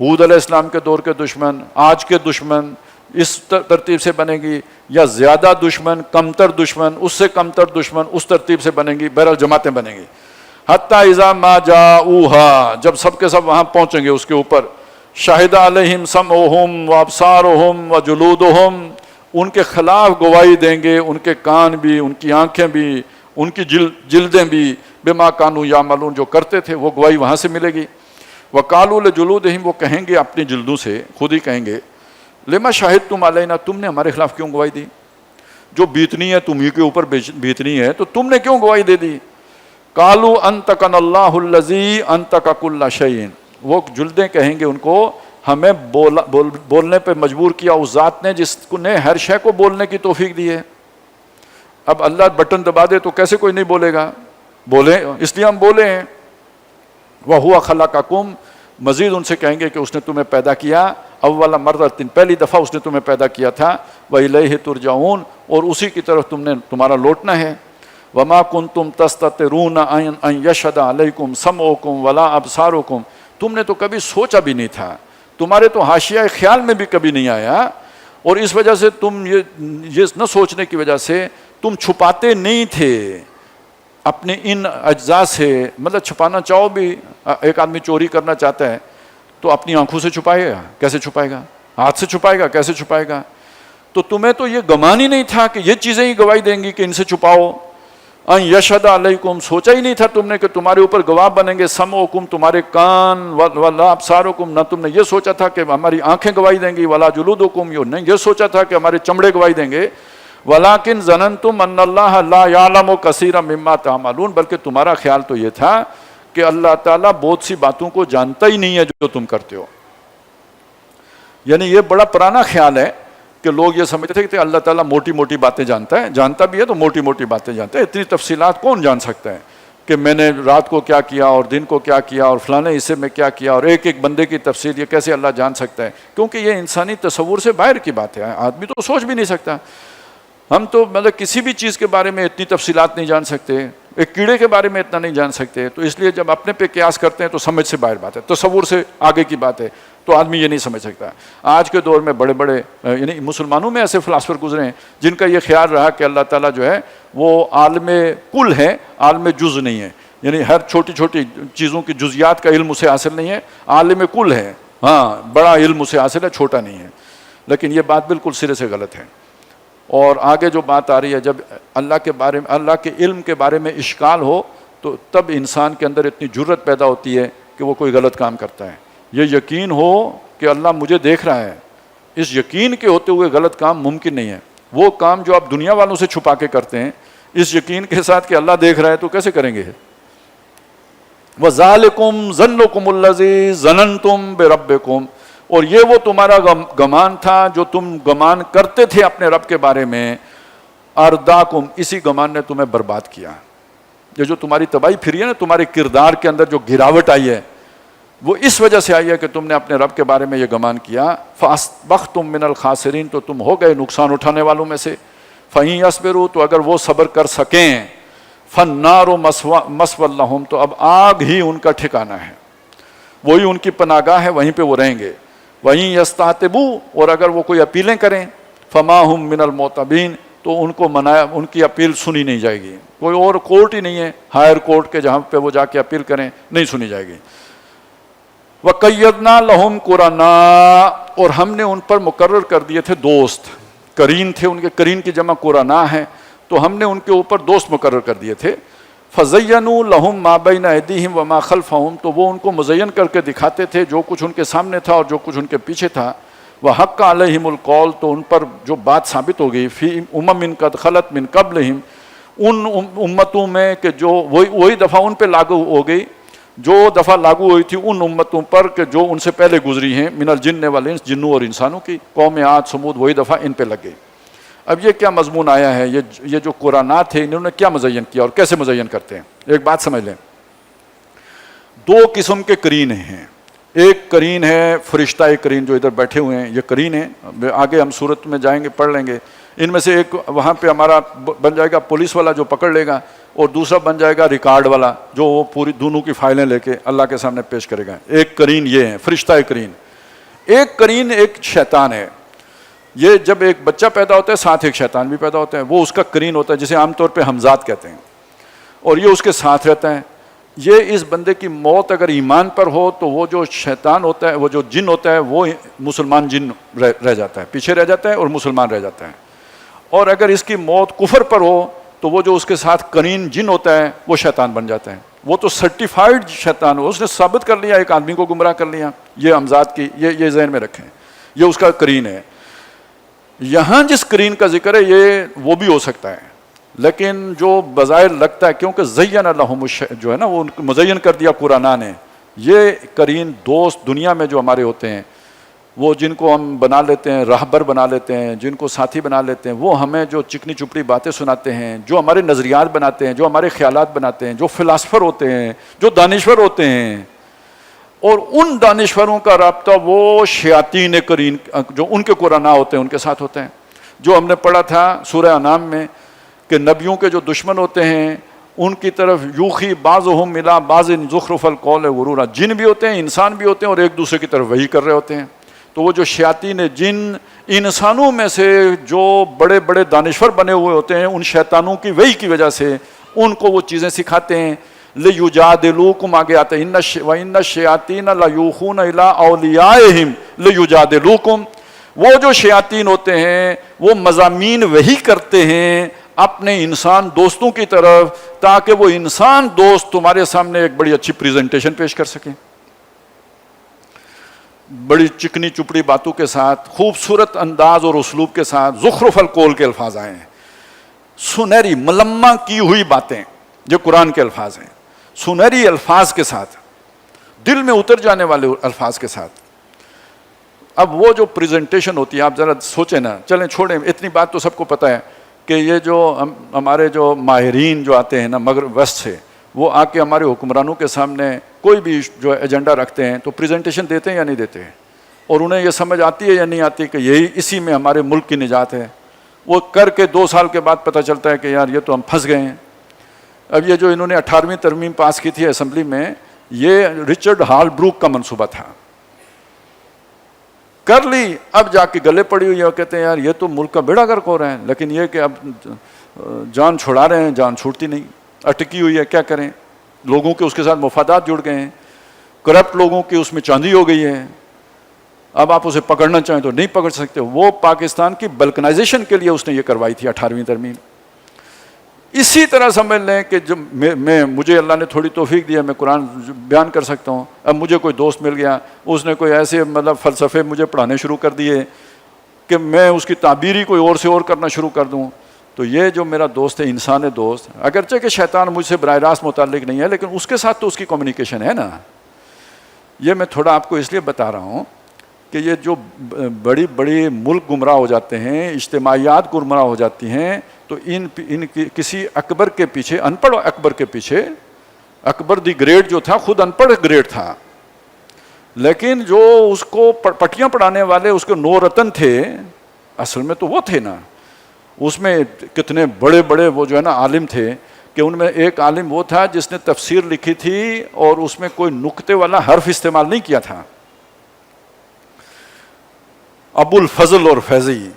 حود علیہ السلام کے دور کے دشمن، آج کے دشمن اس ترتیب سے بنے گی، یا زیادہ دشمن، کمتر دشمن، اس سے کمتر دشمن اس ترتیب سے بنے گی، بہرحال جماعتیں بنیں گی. حتیٰ اذا ما جاؤہا، جب سب کے سب وہاں پہنچیں گے اس کے اوپر، شہد علیہم سمعہم وابصارہم وجلودہم، ان کے خلاف گواہی دیں گے ان کے کان بھی، ان کی آنکھیں بھی، ان کی جلدیں بھی، بما کانوا یعملون، جو کرتے تھے وہ گواہی وہاں سے ملے گی. وقالوا لجلودہم، وہ کہیں گے اپنی جلدوں سے، خود ہی کہیں گے، لما شہدتم علینا، تم نے ہمارے خلاف کیوں گواہی دی؟ جو بیتنی ہے تم ہی کے اوپر بیتنی ہے تو تم نے کیوں گواہی دے دی؟ قالوا انطقنا اللہ الذی انطق کل شیء، وہ جلدیں کہیں گے ان کو، ہمیں بولنے پہ مجبور کیا اس ذات نے جس نے ہر شے کو بولنے کی توفیق دی ہے. اب اللہ بٹن دبا دے تو کیسے کوئی نہیں بولے گا؟ بولے، اس لیے ہم بولے ہیں. وَهُوَ خَلَقَكُمْ، مزید ان سے کہیں گے کہ اس نے تمہیں پیدا کیا، اول مرۃ، پہلی دفعہ اس نے تمہیں پیدا کیا تھا، وَإِلَيْهِ تُرْجَعُونَ، اور اسی کی طرف تمہارا لوٹنا ہے. وَمَا كُنْتُمْ تَسْتَطِرُونَ أَن يَشْهَدَ عَلَيْكُمْ سَمْعُكُمْ وَلَا أَبْصَارُكُمْ، تم نے تو کبھی سوچا بھی نہیں تھا، تمہارے تو حاشیہ خیال میں بھی کبھی نہیں آیا، اور اس وجہ سے تم یہ نہ سوچنے کی وجہ سے تم چھپاتے نہیں تھے اپنے ان اجزاء سے. مطلب چھپانا چاہو بھی، ایک آدمی چوری کرنا چاہتا ہے تو اپنی آنکھوں سے چھپائے گا، کیسے چھپائے گا؟ ہاتھ سے چھپائے گا، کیسے چھپائے گا؟ تو تمہیں تو یہ گمان ہی نہیں تھا کہ یہ چیزیں ہی گواہی دیں گی کہ ان سے چھپاؤ. ان یشہد علیکم، سوچا ہی نہیں تھا تم نے کہ تمہارے اوپر گواہ بنیں گے، سمعکم، تمہارے کان، ولا ابصارکم، نہ تم نے یہ سوچا تھا کہ ہماری آنکھیں گواہی دیں گی، ولا جلودکم، یہ سوچا تھا کہ ہمارے چمڑے گواہی دیں گے. ولیکن ظننتم ان اللہ لا یعلم کثیرا مما تعملون، بلکہ تمہارا خیال تو یہ تھا کہ اللہ تعالیٰ بہت سی باتوں کو جانتا ہی نہیں ہے جو تم کرتے ہو. یعنی یہ بڑا پرانا خیال ہے کہ لوگ یہ سمجھتے تھے کہ اللہ تعالیٰ موٹی موٹی باتیں جانتا ہے، جانتا بھی ہے تو موٹی موٹی باتیں جانتا ہے، اتنی تفصیلات کون جان سکتا ہے کہ میں نے رات کو کیا کیا اور دن کو کیا کیا اور فلانے حصے میں کیا کیا، اور ایک ایک بندے کی تفصیل یہ کیسے اللہ جان سکتا ہے؟ کیونکہ یہ انسانی تصور سے باہر کی بات ہے، آدمی تو سوچ بھی نہیں سکتا. ہم تو مطلب کسی بھی چیز کے بارے میں اتنی تفصیلات نہیں جان سکتے، ایک کیڑے کے بارے میں اتنا نہیں جان سکتے. تو اس لیے جب اپنے پہ قیاس کرتے ہیں تو سمجھ سے باہر بات ہے، تصور سے آگے کی بات ہے، تو آدمی یہ نہیں سمجھ سکتا. آج کے دور میں بڑے بڑے یعنی مسلمانوں میں ایسے فلاسفر گزرے ہیں جن کا یہ خیال رہا کہ اللہ تعالیٰ جو ہے وہ عالم کل ہے، عالم جز نہیں ہے، یعنی ہر چھوٹی چھوٹی چیزوں کی جزیات کا علم اسے حاصل نہیں ہے، عالم کل ہے، ہاں بڑا علم اسے حاصل ہے، چھوٹا نہیں ہے. لیکن یہ بات بالکل سرے سے غلط ہے. اور آگے جو بات آ رہی ہے، جب اللہ کے بارے میں، اللہ کے علم کے بارے میں اشکال ہو تو تب انسان کے اندر اتنی جرت پیدا ہوتی ہے کہ وہ کوئی غلط کام کرتا ہے. یہ یقین ہو کہ اللہ مجھے دیکھ رہا ہے، اس یقین کے ہوتے ہوئے غلط کام ممکن نہیں ہے. وہ کام جو آپ دنیا والوں سے چھپا کے کرتے ہیں، اس یقین کے ساتھ کہ اللہ دیکھ رہا ہے تو کیسے کریں گے؟ وَذَلِكُمْ ظَنُّكُمُ الَّذِي ظَنَنْتُمْ بِرَبِّكُمْ، اور یہ وہ تمہارا گمان تھا جو تم گمان کرتے تھے اپنے رب کے بارے میں، ارداکم، اسی گمان نے تمہیں برباد کیا. یہ جو تمہاری تباہی پھری ہے نا، تمہارے کردار کے اندر جو گراوٹ آئی ہے وہ اس وجہ سے آئی ہے کہ تم نے اپنے رب کے بارے میں یہ گمان کیا. فَأَصْبَحْتُم مِّنَ الْخَاسِرِينَ، تو تم ہو گئے نقصان اٹھانے والوں میں سے. فَإِن يَصْبِرُوا، تو اگر وہ صبر کر سکیں، فَالنَّارُ مَثْوًى لَّهُمْ، تو اب آگ ہی ان کا ٹھکانہ ہے، وہی ان کی پناہ گاہ ہے، وہیں پہ وہ رہیں گے. وہیں یستعتبوا، اور اگر وہ کوئی اپیلیں کریں، فما ہم من المعتبین، تو ان کو منایا، ان کی اپیل سنی نہیں جائے گی. کوئی اور کورٹ ہی نہیں ہے ہائر کورٹ کے جہاں پہ وہ جا کے اپیل کریں، نہیں سنی جائے گی. وَقَيَّدْنَا لَهُمْ قُرَنَاءَ، اور ہم نے ان پر مقرر کر دیے تھے دوست، قرین تھے ان کے، قرین کی جمع قرناء ہے، تو ہم نے ان کے اوپر دوست مقرر کر دیے تھے. فَزَيَّنُوا لَهُم مَا بَيْنَ أَيْدِيهِمْ وَمَا خَلْفَهُمْ، تو وہ ان کو مزین کر کے دکھاتے تھے جو کچھ ان کے سامنے تھا اور جو کچھ ان کے پیچھے تھا. وَحَقَّ عَلَيْهِمُ الْقَوْلُ، تو ان پر جو بات ثابت ہو گئی، فِي أُمَمٍ قَدْ خَلَتْ مِن قَبْلِهِمْ، ان امتوں میں کہ جو وہی دفعہ ان پہ لاگو ہو گئی جو دفعہ لاگو ہوئی تھی ان امتوں پر کہ جو ان سے پہلے گزری ہیں، من الجن والانس، جنوں اور انسانوں کی. قوم عاد، سمود، وہی دفعہ ان پہ لگ گئی. اب یہ کیا مضمون آیا ہے، یہ جو قرآنات تھے انہوں نے کیا مزین کیا اور کیسے مزین کرتے ہیں؟ ایک بات سمجھ لیں، دو قسم کے قرین ہیں. ایک قرین ہے فرشتہ قرین جو ادھر بیٹھے ہوئے ہیں، یہ قرین ہیں، آگے ہم صورت میں جائیں گے پڑھ لیں گے. ان میں سے ایک وہاں پہ ہمارا بن جائے گا پولیس والا جو پکڑ لے گا، اور دوسرا بن جائے گا ریکارڈ والا جو وہ پوری دونوں کی فائلیں لے کے اللہ کے سامنے پیش کرے گا. ایک قرین یہ ہے فرشتہ قرین. ایک قرین ایک شیطان ہے. یہ جب ایک بچہ پیدا ہوتا ہے ساتھ ایک شیطان بھی پیدا ہوتا ہے, وہ اس کا قرین ہوتا ہے جسے عام طور پہ حمزات کہتے ہیں, اور یہ اس کے ساتھ رہتا ہے. یہ اس بندے کی موت اگر ایمان پر ہو تو وہ جو شیطان ہوتا ہے, وہ جو جن ہوتا ہے, وہ مسلمان جن رہ جاتا ہے, پیچھے رہ جاتا ہے اور مسلمان رہ جاتا ہے. اور اگر اس کی موت کفر پر ہو تو وہ جو اس کے ساتھ قرین جن ہوتا ہے وہ شیطان بن جاتا ہے. وہ تو سرٹیفائڈ شیطان ہو, اس نے ثابت کر لیا, ایک آدمی کو گمراہ کر لیا. یہ امزاد کی یہ ذہن میں رکھیں, یہ اس کا قرین ہے. یہاں جس قرین کا ذکر ہے یہ وہ بھی ہو سکتا ہے, لیکن جو بظاہر لگتا ہے کیونکہ زین لہم جو ہے نا وہ مزین کر دیا قرآن نے. یہ قرین دوست دنیا میں جو ہمارے ہوتے ہیں, وہ جن کو ہم بنا لیتے ہیں راہبر بنا لیتے ہیں, جن کو ساتھی بنا لیتے ہیں, وہ ہمیں جو چکنی چپڑی باتیں سناتے ہیں, جو ہمارے نظریات بناتے ہیں, جو ہمارے خیالات بناتے ہیں, جو فلاسفر ہوتے ہیں, جو دانشور ہوتے ہیں, اور ان دانشوروں کا رابطہ وہ شیاطین قرین جو ان کے قرآن ہوتے ہیں ان کے ساتھ ہوتے ہیں. جو ہم نے پڑھا تھا سورہ انعام میں کہ نبیوں کے جو دشمن ہوتے ہیں ان کی طرف یوخی بعضهم الی بعض زخرف القول غرورا, جن بھی ہوتے ہیں انسان بھی ہوتے ہیں, اور ایک دوسرے کی طرف وہی کر رہے ہوتے ہیں. تو وہ جو شیاطین جن انسانوں میں سے جو بڑے بڑے دانشور بنے ہوئے ہوتے ہیں, ان شیطانوں کی وہی کی وجہ سے ان کو وہ چیزیں سکھاتے ہیں. لیجادلوکم آگے آتا ہے وَإِنَّ الشَّيَاطِينَ لَيُوحُونَ إِلَىٰ أَوْلِيَائِهِمْ لِيُجَادِلُوكُمْ. وہ جو شیاطین ہوتے ہیں وہ مضامین وہی کرتے ہیں اپنے انسان دوستوں کی طرف, تاکہ وہ انسان دوست تمہارے سامنے ایک بڑی اچھی پریزنٹیشن پیش کر سکیں, بڑی چکنی چپڑی باتوں کے ساتھ, خوبصورت انداز اور اسلوب کے ساتھ. زخرف القول کے الفاظ آئے ہیں, سنہری ملمہ کی ہوئی باتیں, جو قرآن کے الفاظ ہیں, سنہری الفاظ کے ساتھ, دل میں اتر جانے والے الفاظ کے ساتھ. اب وہ جو پریزنٹیشن ہوتی ہے, آپ ذرا سوچیں نا, چلیں چھوڑیں, اتنی بات تو سب کو پتہ ہے کہ یہ جو ہمارے جو ماہرین جو آتے ہیں نا مغرب ویسٹ سے, وہ آ کے ہمارے حکمرانوں کے سامنے کوئی بھی جو ایجنڈا رکھتے ہیں تو پریزنٹیشن دیتے ہیں یا نہیں دیتے ہیں, اور انہیں یہ سمجھ آتی ہے یا نہیں آتی کہ یہی اسی میں ہمارے ملک کی نجات ہے. وہ کر کے 2 سال کے بعد پتہ چلتا ہے کہ یار یہ تو ہم پھنس گئے ہیں. اب یہ جو انہوں نے 18ویں ترمیم پاس کی تھی اسمبلی میں, یہ رچرڈ ہال بروک کا منصوبہ تھا. کر لی, اب جا کے گلے پڑی ہوئی ہے, اور کہتے ہیں یار یہ تو ملک کا بیڑا غرق ہو رہا ہے, لیکن یہ کہ اب جان چھڑا رہے ہیں, جان چھوٹتی نہیں, اٹکی ہوئی ہے, کیا کریں. لوگوں کے اس کے ساتھ مفادات جڑ گئے ہیں, کرپٹ لوگوں کی اس میں چاندی ہو گئی ہے. اب آپ اسے پکڑنا چاہیں تو نہیں پکڑ سکتے. وہ پاکستان کی بلکنائزیشن کے لیے اس نے یہ کروائی تھی 18ویں ترمیم. اسی طرح سمجھ لیں کہ جب مجھے اللہ نے تھوڑی توفیق دی ہے, میں قرآن بیان کر سکتا ہوں. اب مجھے کوئی دوست مل گیا, اس نے کوئی ایسے فلسفے مجھے پڑھانے شروع کر دیے کہ میں اس کی تعبیر ہی کوئی اور سے اور کرنا شروع کر دوں. تو یہ جو میرا دوست ہے, انسان دوست, اگرچہ کہ شیطان مجھ سے براہ راست متعلق نہیں ہے, لیکن اس کے ساتھ تو اس کی کمیونیکیشن ہے نا. یہ میں تھوڑا آپ کو اس لیے بتا رہا ہوں کہ یہ جو بڑی بڑی ملک گمراہ ہو جاتے ہیں, اجتماعیات گمراہ ہو جاتی ہیں, تو ان کسی اکبر کے پیچھے, ان پڑھ اکبر کے پیچھے, اکبر دی گریٹ جو تھا خود ان پڑھ گریٹ تھا, لیکن جو اس کو پٹیاں پڑھانے والے اس کے 9 رتن تھے, اصل میں تو وہ تھے نا. اس میں کتنے بڑے بڑے وہ جو ہے نا عالم تھے, کہ ان میں ایک عالم وہ تھا جس نے تفسیر لکھی تھی اور اس میں کوئی نقطے والا حرف استعمال نہیں کیا تھا, ابو الفضل اور فیضی.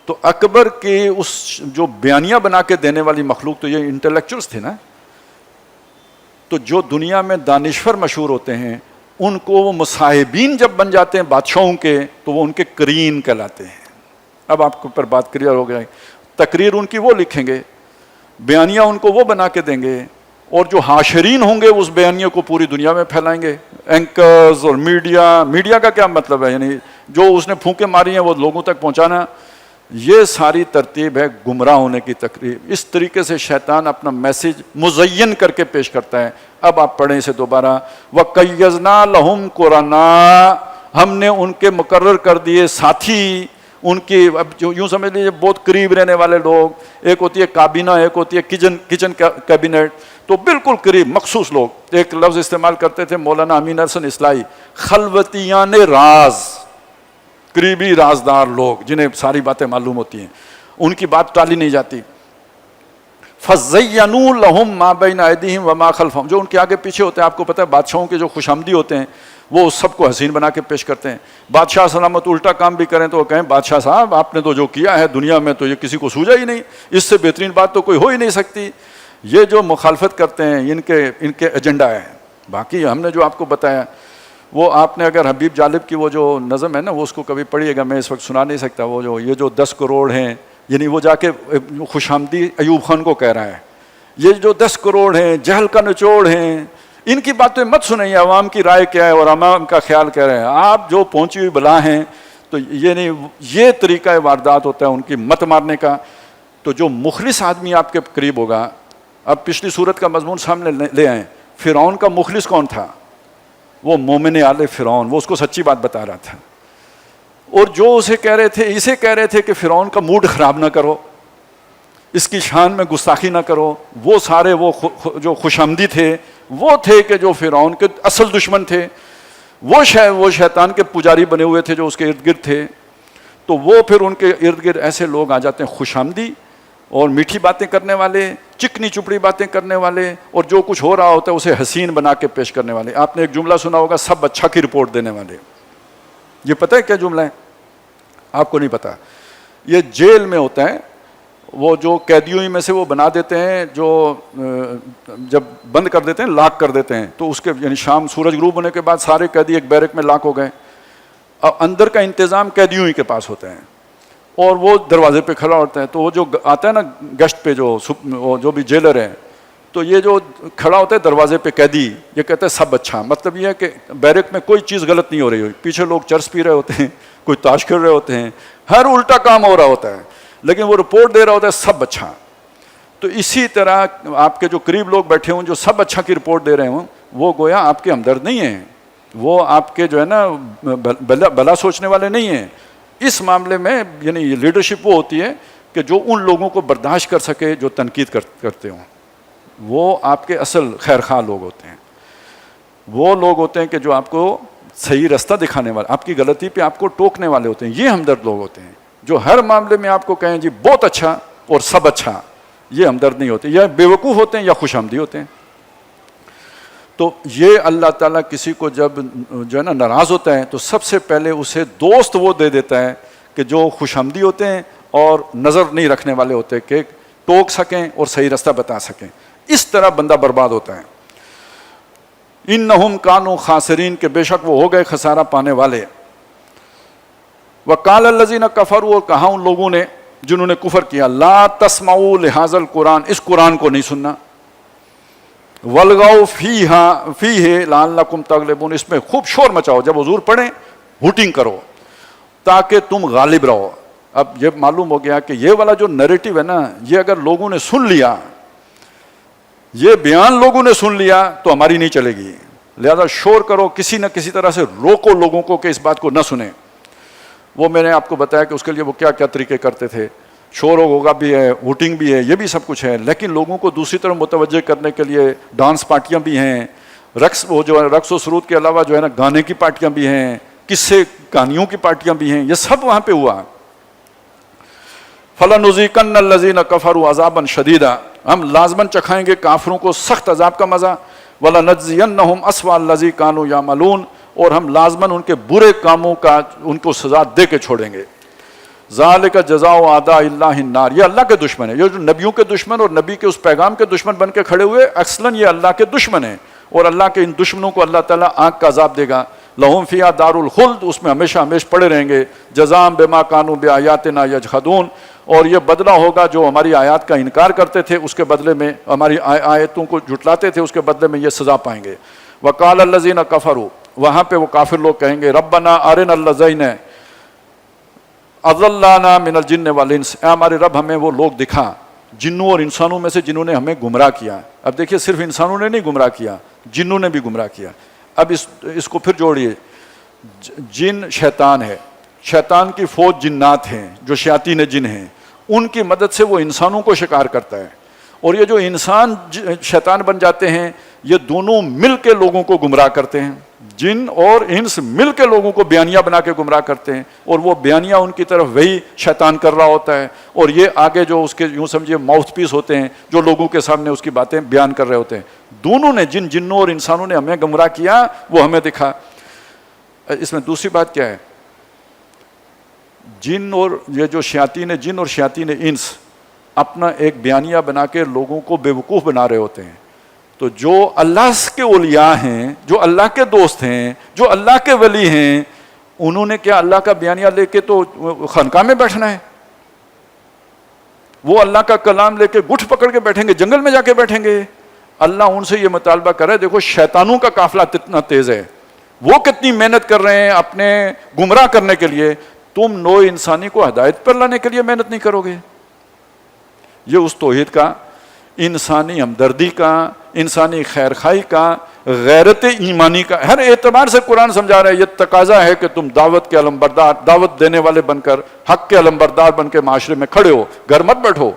تو اکبر کے اس جو بیانیہ بنا کے دینے والی مخلوق تو یہ انٹلیکچوئلس تھے نا. تو جو دنیا میں دانشور مشہور ہوتے ہیں, ان کو وہ مصاحبین جب بن جاتے ہیں بادشاہوں کے, تو وہ ان کے قرین کہلاتے ہیں. اب آپ کو پر بات کلیئر ہو گیا. تقریر ان کی وہ لکھیں گے, بیانیہ ان کو وہ بنا کے دیں گے, اور جو حاشرین ہوں گے اس بیانیہ کو پوری دنیا میں پھیلائیں گے. اینکرز اور میڈیا کا کیا مطلب ہے, یعنی جو اس نے پھونکے ماری ہیں وہ لوگوں تک پہنچانا. یہ ساری ترتیب ہے گمراہ ہونے کی تقریب. اس طریقے سے شیطان اپنا میسج مزین کر کے پیش کرتا ہے. اب آپ پڑھیں اسے دوبارہ. وَقَيَّزْنَا لَهُمْ قُرَنَا, ہم نے ان کے مقرر کر دیے ساتھی, ان کی, اب یوں سمجھ لیجیے بہت قریب رہنے والے لوگ. ایک ہوتی ہے کابینہ, ایک ہوتی ہے کچن کیبنٹ, تو بالکل قریب مخصوص لوگ. ایک لفظ استعمال کرتے تھے مولانا امین حسن اصلاحی, خلوتیان راز, قریبی رازدار لوگ جنہیں ساری باتیں معلوم ہوتی ہیں, ان کی بات ٹالی نہیں جاتی. فَزَيَّنُوا لَهُم مَا بَيْنَ أَيْدِيهِمْ وَمَا خَلْفَهُم، جو ان کے آگے پیچھے ہوتے ہیں. آپ کو پتہ ہے بادشاہوں کے جو خوش آمدی ہوتے ہیں وہ سب کو حسین بنا کے پیش کرتے ہیں. بادشاہ سلامت الٹا کام بھی کریں تو وہ کہیں بادشاہ صاحب آپ نے تو جو کیا ہے دنیا میں تو یہ کسی کو سوجا ہی نہیں، اس سے بہترین بات تو کوئی ہو ہی نہیں سکتی. یہ جو مخالفت کرتے ہیں ان کے ایجنڈا ہے. باقی ہم نے جو آپ کو بتایا وہ آپ نے اگر حبیب جالب کی وہ جو نظم ہے نا وہ اس کو کبھی پڑھیے گا، میں اس وقت سنا نہیں سکتا. وہ جو یہ جو 10 کروڑ ہیں، یعنی وہ جا کے خوش آمدی ایوب خان کو کہہ رہا ہے، یہ جو 10 کروڑ ہیں جہل کا نچوڑ ہیں، ان کی باتیں مت سنیں، عوام کی رائے کیا ہے اور عوام کا خیال کہہ رہے ہیں. آپ جو پہنچی ہوئی بلا ہیں تو یہ نہیں، یہ طریقہ واردات ہوتا ہے ان کی مت مارنے کا. تو جو مخلص آدمی آپ کے قریب ہوگا، اب پچھلی صورت کا مضمون سامنے لے آئیں. فرعون کا مخلص کون تھا؟ وہ مومن آل فرعون، وہ اس کو سچی بات بتا رہا تھا. اور جو اسے کہہ رہے تھے کہ فرعون کا موڈ خراب نہ کرو، اس کی شان میں گستاخی نہ کرو، وہ سارے وہ جو خوش آمدی تھے وہ تھے کہ جو فرعون کے اصل دشمن تھے. وہ شیطان کے پجاری بنے ہوئے تھے جو اس کے ارد گرد تھے. تو وہ پھر ان کے ارد گرد ایسے لوگ آ جاتے ہیں خوش آمدی اور میٹھی باتیں کرنے والے، چکنی چپڑی باتیں کرنے والے، اور جو کچھ ہو رہا ہوتا ہے اسے حسین بنا کے پیش کرنے والے. آپ نے ایک جملہ سنا ہوگا، سب اچھا کی رپورٹ دینے والے. یہ پتہ ہے کیا جملہ ہے؟ آپ کو نہیں پتا. یہ جیل میں ہوتا ہے، وہ جو قیدیوں میں سے وہ بنا دیتے ہیں، جو جب بند کر دیتے ہیں لاک کر دیتے ہیں، تو اس کے یعنی شام سورج غروب ہونے کے بعد سارے قیدی ایک بیرک میں لاک ہو گئے. اب اندر کا انتظام قیدیوں ہی کے پاس ہوتا ہے اور وہ دروازے پہ کھڑا ہوتا ہے. تو وہ جو آتا ہے نا گشت پہ جو بھی جیلر ہے، تو یہ جو کھڑا ہوتا ہے دروازے پہ قیدی، یہ کہتا ہے سب اچھا. مطلب یہ ہے کہ بیرک میں کوئی چیز غلط نہیں ہو رہی ہوئی، پیچھے لوگ چرس پی رہے ہوتے ہیں، کوئی تاش کھیل رہے ہوتے ہیں، ہر الٹا کام ہو رہا ہوتا ہے، لیکن وہ رپورٹ دے رہا ہوتا ہے سب اچھا. تو اسی طرح آپ کے جو قریب لوگ بیٹھے ہوں جو سب اچھا کی رپورٹ دے رہے ہوں، وہ گویا آپ کے ہمدرد نہیں ہیں، وہ آپ کے جو ہے نا بلا سوچنے والے نہیں ہیں. اس معاملے میں یعنی لیڈرشپ وہ ہوتی ہے کہ جو ان لوگوں کو برداشت کر سکے جو تنقید کرتے ہوں. وہ آپ کے اصل خیر خواہ لوگ ہوتے ہیں. وہ لوگ ہوتے ہیں کہ جو آپ کو صحیح راستہ دکھانے والے، آپ کی غلطی پہ آپ کو ٹوکنے والے ہوتے ہیں. یہ ہمدرد لوگ ہوتے ہیں جو ہر معاملے میں آپ کو کہیں جی بہت اچھا اور سب اچھا. یہ ہمدرد نہیں ہوتے، یا بیوقوف ہوتے ہیں یا خوش آمدی ہوتے ہیں. تو یہ اللہ تعالیٰ کسی کو جب جو ہے نا ناراض ہوتا ہے تو سب سے پہلے اسے دوست وہ دے دیتا ہے کہ جو خوش آمدی ہوتے ہیں اور نظر نہیں رکھنے والے ہوتے کہ ٹوک سکیں اور صحیح راستہ بتا سکیں. اس طرح بندہ برباد ہوتا ہے. انہم کانوا خاسرین، کہ بے شک وہ ہو گئے خسارہ پانے والے. وقال الذین کفروا، اور کہا ان لوگوں نے جنہوں نے کفر کیا، لا تسمعوا لہذا القرآن، اس قرآن کو نہیں سننا. والغوا فیہ لعلکم تغلبون، اس میں خوب شور مچاؤ، جب حضور پڑھیں ہوٹنگ کرو تاکہ تم غالب رہو. اب یہ معلوم ہو گیا کہ یہ والا جو نیریٹو ہے نا، یہ اگر لوگوں نے سن لیا، یہ بیان لوگوں نے سن لیا تو ہماری نہیں چلے گی. لہذا شور کرو، کسی نہ کسی طرح سے روکو لوگوں کو کہ اس بات کو نہ سنیں. وہ میں نے آپ کو بتایا کہ اس کے لیے وہ کیا کیا طریقے کرتے تھے. شور ہوگا بھی ہے، ووٹنگ بھی ہے، یہ بھی سب کچھ ہے، لیکن لوگوں کو دوسری طرف متوجہ کرنے کے لیے ڈانس پارٹیاں بھی ہیں، رقص و سرود کے علاوہ جو ہے نا گانے کی پارٹیاں بھی ہیں، قصے کہانیوں کی پارٹیاں بھی ہیں. یہ سب وہاں پہ ہوا. فَلَنُذِيقَنَّ الَّذِينَ كَفَرُوا عَذَابًا شَدِيدًا، ہم لازماً چکھائیں گے کافروں کو سخت عذاب کا مزہ. وَلَنَجْزِيَنَّهُمْ أَسْوَأَ الَّذِي كَانُوا يَعْمَلُونَ، اور ہم لازماً ان کے برے کاموں کا ان کو سزا دے کے چھوڑیں گے. ذَلِكَ جَزَاءُ أَعْدَاءِ اللَّهِ النَّارِ، یہ اللہ کے دشمن ہیں. یہ جو نبیوں کے دشمن اور نبی کے اس پیغام کے دشمن بن کے کھڑے ہوئے، اصلاً یہ اللہ کے دشمن ہیں، اور اللہ کے ان دشمنوں کو اللہ تعالیٰ آگ کا عذاب دے گا. لَهُمْ فِيهَا دَارُ الْخُلْدِ، اس میں ہمیشہ ہمیشہ پڑے رہیں گے. جَزَاءً بِمَا كَانُوا بِآيَاتِنَا يَجْحَدُونَ، اور یہ بدلہ ہوگا جو ہماری آیات کا انکار کرتے تھے، اس کے بدلے میں ہماری آیتوں کو جھٹلاتے تھے، اس کے بدلے میں یہ سزا پائیں گے. وَقَالَ الَّذِينَ كَفَرُوا، وہاں پہ وہ کافر لوگ کہیں گے، رَبَّنَا أَرِنَا الَّذَيْنَ اضلانا من الجن والانس، اے ہمارے رب ہمیں وہ لوگ دکھا جنوں اور انسانوں میں سے جنہوں نے ہمیں گمراہ کیا. اب دیکھیے صرف انسانوں نے نہیں گمراہ کیا، جنوں نے بھی گمراہ کیا. اب اس کو پھر جوڑیے، جن شیطان ہے، شیطان کی فوج جنات ہیں جو شیاطین جن ہیں، ان کی مدد سے وہ انسانوں کو شکار کرتا ہے. اور یہ جو انسان شیطان بن جاتے ہیں، یہ دونوں مل کے لوگوں کو گمراہ کرتے ہیں. جن اور انس مل کے لوگوں کو بیانیہ بنا کے گمراہ کرتے ہیں، اور وہ بیانیہ ان کی طرف وہی شیطان کر رہا ہوتا ہے، اور یہ آگے جو اس کے یوں سمجھے ماؤتھ پیس ہوتے ہیں جو لوگوں کے سامنے اس کی باتیں بیان کر رہے ہوتے ہیں۔ دونوں نے، جن جنوں اور انسانوں نے ہمیں گمراہ کیا وہ ہمیں دکھا۔ اس میں دوسری بات کیا ہے، جن اور یہ جو شیاطین جن اور شیاطین انس اپنا ایک بیانیہ بنا کے لوگوں کو بے وقوف بنا رہے ہوتے ہیں، تو جو اللہ کے اولیاء ہیں، جو اللہ کے دوست ہیں، جو اللہ کے ولی ہیں، انہوں نے کیا اللہ کا بیانیہ لے کے تو خانقاہ میں بیٹھنا ہے؟ وہ اللہ کا کلام لے کے گٹھ پکڑ کے بیٹھیں گے، جنگل میں جا کے بیٹھیں گے؟ اللہ ان سے یہ مطالبہ کر رہا ہے، دیکھو شیطانوں کا قافلہ کتنا تیز ہے، وہ کتنی محنت کر رہے ہیں اپنے گمراہ کرنے کے لیے، تم نوع انسانی کو ہدایت پر لانے کے لیے محنت نہیں کرو گے؟ یہ اس توحید کا، انسانی ہمدردی کا، انسانی خیرخواہی کا، غیرت ایمانی کا، ہر اعتبار سے قرآن سمجھا رہا ہے۔ یہ تقاضا ہے کہ تم دعوت کے علمبردار، دعوت دینے والے بن کر، حق کے علمبردار بن کے معاشرے میں کھڑے ہو، گھر مت بیٹھو۔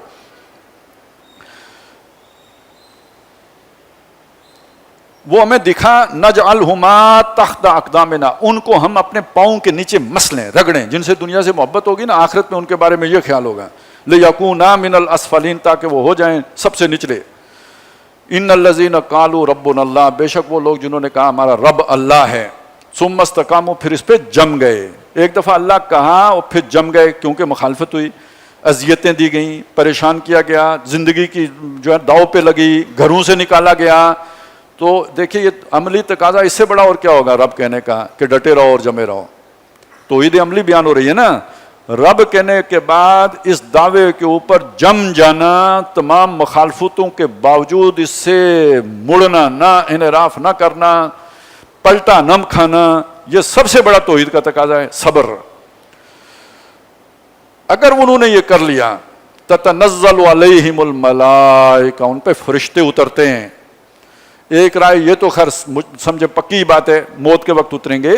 وہ ہمیں دکھا نجعلہما تحت اقدامنا، ان کو ہم اپنے پاؤں کے نیچے مسلیں، رگڑیں، جن سے دنیا سے محبت ہوگی نا، آخرت میں ان کے بارے میں یہ خیال ہوگا، لیکونا من الاسفلین، تاکہ وہ ہو جائیں سب سے نچلے۔ ان الذین قالوا ربنا اللہ، بے شک وہ لوگ جنہوں نے کہا ہمارا رب اللہ ہے، ثم استقاموا، پھر اس پہ جم گئے۔ ایک دفعہ اللہ کہا اور پھر جم گئے، کیونکہ مخالفت ہوئی، اذیتیں دی گئیں، پریشان کیا گیا، زندگی کی جو ہے داؤ پہ لگی، گھروں سے نکالا گیا۔ تو دیکھیے یہ عملی تقاضا، اس سے بڑا اور کیا ہوگا رب کہنے کا کہ ڈٹے رہو اور جمے رہو؟ توحید عملی بیان ہو رہی ہے نا۔ رب کہنے کے بعد اس دعوے کے اوپر جم جانا، تمام مخالفتوں کے باوجود اس سے مڑنا، نہ انحراف نہ کرنا، پلٹا نہ کھانا، یہ سب سے بڑا توحید کا تقاضا ہے، صبر۔ اگر انہوں نے یہ کر لیا، تتنزل علیہم الملائکہ، ان پہ فرشتے اترتے ہیں۔ ایک رائے یہ تو خیر سمجھے پکی بات ہے، موت کے وقت اتریں گے،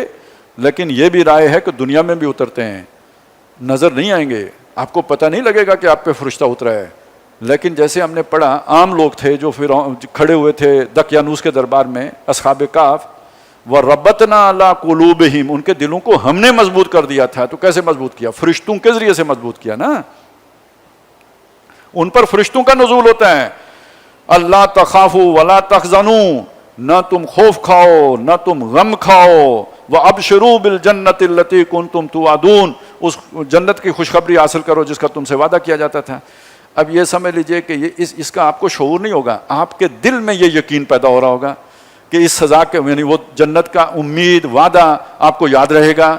لیکن یہ بھی رائے ہے کہ دنیا میں بھی اترتے ہیں، نظر نہیں آئیں گے، آپ کو پتہ نہیں لگے گا کہ آپ پہ فرشتہ اترا ہے، لیکن جیسے ہم نے پڑھا، عام لوگ تھے جو پھر کھڑے ہوئے تھے دقیانوس کے دربار میں، اصحاب کہف، وَرَبَّتْنَا عَلَىٰ قُلُوبِهِمْ، ان کے دلوں کو ہم نے مضبوط کر دیا تھا۔ تو کیسے مضبوط کیا؟ فرشتوں کے ذریعے سے مضبوط کیا نا، ان پر فرشتوں کا نزول ہوتا ہے۔ اللہ تخافوا ولا تحزنوا، نہ تم خوف کھاؤ نہ تم غم کھاؤ، وابشروا بالجنۃ التي كنتم توعدون، اس جنت کی خوشخبری حاصل کرو جس کا تم سے وعدہ کیا جاتا تھا۔ اب یہ سمجھ لیجئے کہ اس کا آپ کو شعور نہیں ہوگا، آپ کے دل میں یہ یقین پیدا ہو رہا ہوگا کہ اس سزا کے، یعنی وہ جنت کا امید، وعدہ آپ کو یاد رہے گا،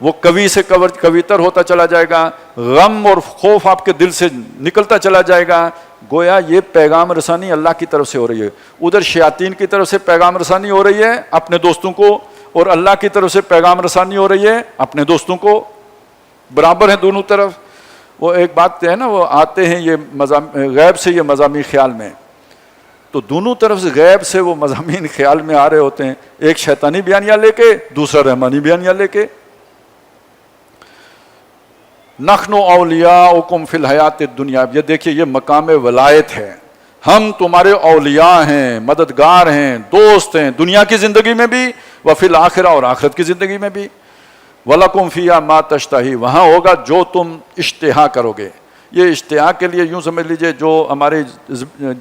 وہ کوی سے کویتر ہوتا چلا جائے گا، غم اور خوف آپ کے دل سے نکلتا چلا جائے گا، گویا یہ پیغام رسانی اللہ کی طرف سے ہو رہی ہے۔ ادھر شیاطین کی طرف سے پیغام رسانی ہو رہی ہے اپنے دوستوں کو، اور اللہ کی طرف سے پیغام رسانی ہو رہی ہے اپنے دوستوں کو، برابر ہیں دونوں طرف۔ وہ ایک بات ہے نا، وہ آتے ہیں یہ غیب سے یہ مضامین خیال میں، تو دونوں طرف سے غیب سے وہ مضامین خیال میں آ رہے ہوتے ہیں، ایک شیطانی بیانیہ لے کے، دوسرا رحمانی بیانیہ لے کے۔ نحن اولیاؤکم فی الحیات الدنیا، یہ دیکھیے یہ مقام ولایت ہے، ہم تمہارے اولیاء ہیں، مددگار ہیں، دوست ہیں، دنیا کی زندگی میں بھی، وفی الآخرہ، اور آخرت کی زندگی میں بھی۔ وَلَكُمْ فِيهَا مَا تَشْتَهِي، وہاں ہوگا جو تم اشتہا کرو گے۔ یہ اشتہا کے لیے یوں سمجھ لیجئے جو ہماری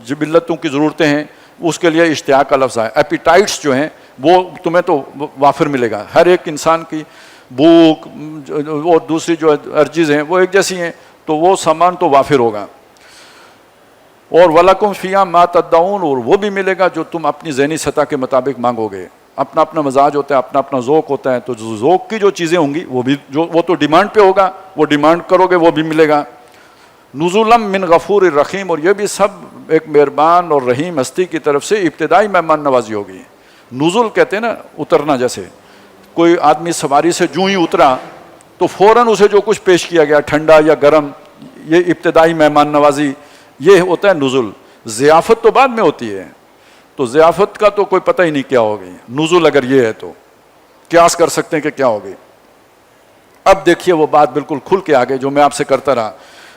جبلتوں کی ضرورتیں ہیں اس کے لیے اشتہا کا لفظ ہے۔ ایپیٹائٹس جو ہیں وہ تمہیں تو وافر ملے گا، ہر ایک انسان کی بھوک اور دوسری جو ارجیز ہیں وہ ایک جیسی ہیں، تو وہ سامان تو وافر ہوگا۔ اور وَلَكُمْ فِيهَا مَا تَدَّعُونَ، اور وہ بھی ملے گا جو تم اپنی ذہنی سطح کے مطابق مانگو گے۔ اپنا اپنا مزاج ہوتا ہے، اپنا اپنا ذوق ہوتا ہے، تو جو ذوق کی جو چیزیں ہوں گی وہ بھی وہ تو ڈیمانڈ پہ ہوگا، وہ ڈیمانڈ کرو گے وہ بھی ملے گا۔ نزولا من غفور الرحیم، اور یہ بھی سب ایک مہربان اور رحیم ہستی کی طرف سے ابتدائی مہمان نوازی ہوگی۔ نزول کہتے ہیں نا اترنا، جیسے کوئی آدمی سواری سے جو ہی اترا تو فوراً اسے جو کچھ پیش کیا گیا، ٹھنڈا یا گرم، یہ ابتدائی مہمان نوازی، یہ ہوتا ہے نزول۔ ضیافت تو بعد میں ہوتی ہے، تو ضیافت کا تو کوئی پتہ ہی نہیں کیا ہوگی، نزول اگر یہ ہے تو قیاس کر سکتے ہیں کہ کیا ہوگی۔ اب دیکھیے وہ بات بالکل کھل کے آگے جو میں آپ سے کرتا رہا،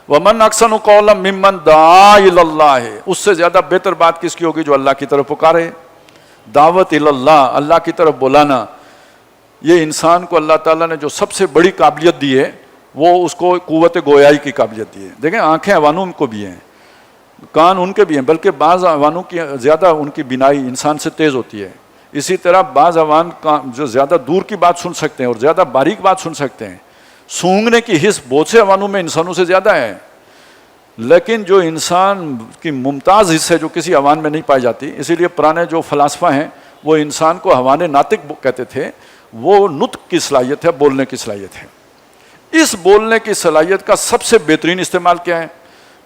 وَمَنْ أَحْسَنُ قَوْلًا مِمَّنْ دَعَا إِلَى اللَّهِ، اس سے زیادہ بہتر بات کس کی ہوگی جو اللہ کی طرف پکارے۔ دعوت اللہ، اللہ کی طرف بلانا، یہ انسان کو اللہ تعالیٰ نے جو سب سے بڑی قابلیت دی ہے وہ اس کو قوت گویائی کی قابلیت دی ہے. دیکھیں آنکھیں حیوانوں کو بھی ہیں، کان ان کے بھی ہیں، بلکہ بعض حیوانوں کی زیادہ ان کی بینائی انسان سے تیز ہوتی ہے. اسی طرح بعض حیوان جو زیادہ دور کی بات سن سکتے ہیں اور زیادہ باریک بات سن سکتے ہیں. سونگھنے کی حس بہت سے حیوانوں میں انسانوں سے زیادہ ہے، لیکن جو انسان کی ممتاز حص ہے جو کسی حیوان میں نہیں پائی جاتی. اسی لیے پرانے جو فلاسفہ ہیں وہ انسان کو حیوان ناطق کہتے تھے. وہ نطق کی صلاحیت ہے، بولنے کی صلاحیت ہے. اس بولنے کی صلاحیت کا سب سے بہترین استعمال کیا ہے؟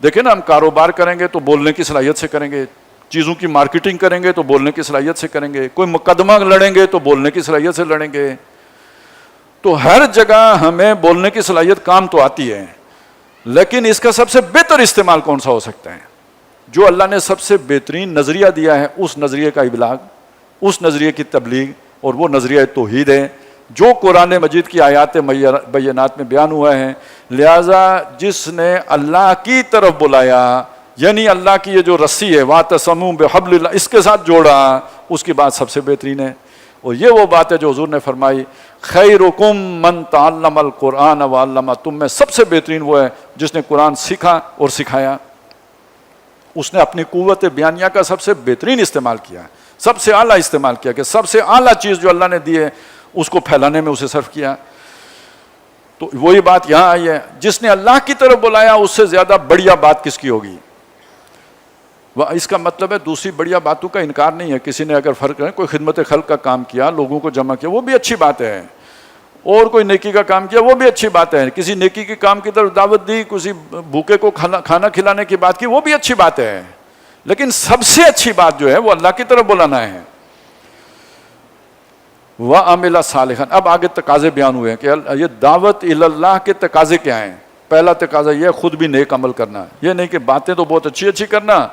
دیکھیں نا، ہم کاروبار کریں گے تو بولنے کی صلاحیت سے کریں گے، چیزوں کی مارکیٹنگ کریں گے تو بولنے کی صلاحیت سے کریں گے، کوئی مقدمہ لڑیں گے تو بولنے کی صلاحیت سے لڑیں گے. تو ہر جگہ ہمیں بولنے کی صلاحیت کام تو آتی ہے، لیکن اس کا سب سے بہتر استعمال کون سا ہو سکتا ہے؟ جو اللہ نے سب سے بہترین نظریہ دیا ہے اس نظریے کا ابلاغ، اس نظریے کی تبلیغ، اور وہ نظریہ توحید ہے جو قرآن مجید کی آیات بینات میں بیان ہوا ہے. لہذا جس نے اللہ کی طرف بلایا، یعنی اللہ کی یہ جو رسی ہے وَاعْتَصِمُوا بِحَبْلِ اللَّهِ، اس کے ساتھ جوڑا، اس کی بات سب سے بہترین ہے. اور یہ وہ بات ہے جو حضور نے فرمائی خیرکم من تعلم القرآن وعلمہ، تم میں سب سے بہترین وہ ہے جس نے قرآن سیکھا اور سکھایا. اس نے اپنی قوت بیانیہ کا سب سے بہترین استعمال کیا، سب سے اعلیٰ استعمال کیا، کہ سب سے اعلیٰ چیز جو اللہ نے دی ہے اس کو پھیلانے میں اسے صرف کیا. تو وہی بات یہاں آئی ہے، جس نے اللہ کی طرف بلایا اس سے زیادہ بڑھیا بات کس کی ہوگی؟ اس کا مطلب ہے دوسری بڑھیا باتوں کا انکار نہیں ہے. کسی نے اگر فرق ہے، کوئی خدمت خلق کا کام کیا، لوگوں کو جمع کیا، وہ بھی اچھی بات ہے، اور کوئی نیکی کا کام کیا وہ بھی اچھی بات ہے. کسی نیکی کے کام کی طرف دعوت دی، کسی بھوکے کو کھانا کھلانے کی بات کی، وہ بھی اچھی بات ہے. لیکن سب سے اچھی بات جو ہے وہ اللہ کی طرف بلانا ہے. وَعَمِلَ صَالِحًا. اب آگے تقاضے بیان ہوئے ہیں کہ یہ دعوت اللہ کے تقاضے کیا ہیں. پہلا تقاضا یہ خود بھی نیک عمل کرنا، یہ نہیں کہ باتیں تو بہت اچھی اچھی کرنا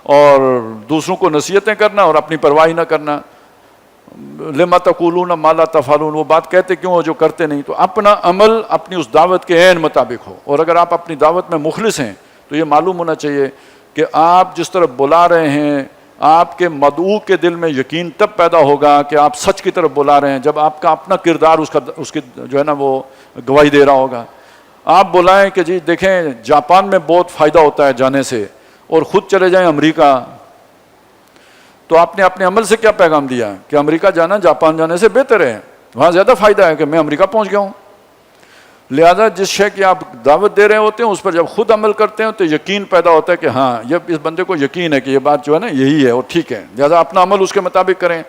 اور دوسروں کو نصیحتیں کرنا اور اپنی پرواہ نہ کرنا. لِمَ تَقُولُونَ مَا لَا تَفْعَلُونَ، وہ بات کہتے کیوں ہو جو کرتے نہیں. تو اپنا عمل اپنی اس دعوت کے عین مطابق ہو. اور اگر آپ اپنی دعوت میں مخلص ہیں تو یہ معلوم ہونا چاہیے کہ آپ جس طرف بلا رہے ہیں، آپ کے مدعو کے دل میں یقین تب پیدا ہوگا کہ آپ سچ کی طرف بلا رہے ہیں جب آپ کا اپنا کردار اس کی جو ہے نا وہ گواہی دے رہا ہوگا. آپ بلائیں کہ جی دیکھیں جاپان میں بہت فائدہ ہوتا ہے جانے سے، اور خود چلے جائیں امریکہ، تو آپ نے اپنے عمل سے کیا پیغام دیا کہ امریکہ جانا جاپان جانے سے بہتر ہے، وہاں زیادہ فائدہ ہے کہ میں امریکہ پہنچ گیا ہوں. لہذا جس شے کی آپ دعوت دے رہے ہوتے ہیں اس پر جب خود عمل کرتے ہیں تو یقین پیدا ہوتا ہے کہ ہاں یہ اس بندے کو یقین ہے کہ یہ بات جو ہے نا یہی ہے اور ٹھیک ہے. لہذا اپنا عمل اس کے مطابق کریں.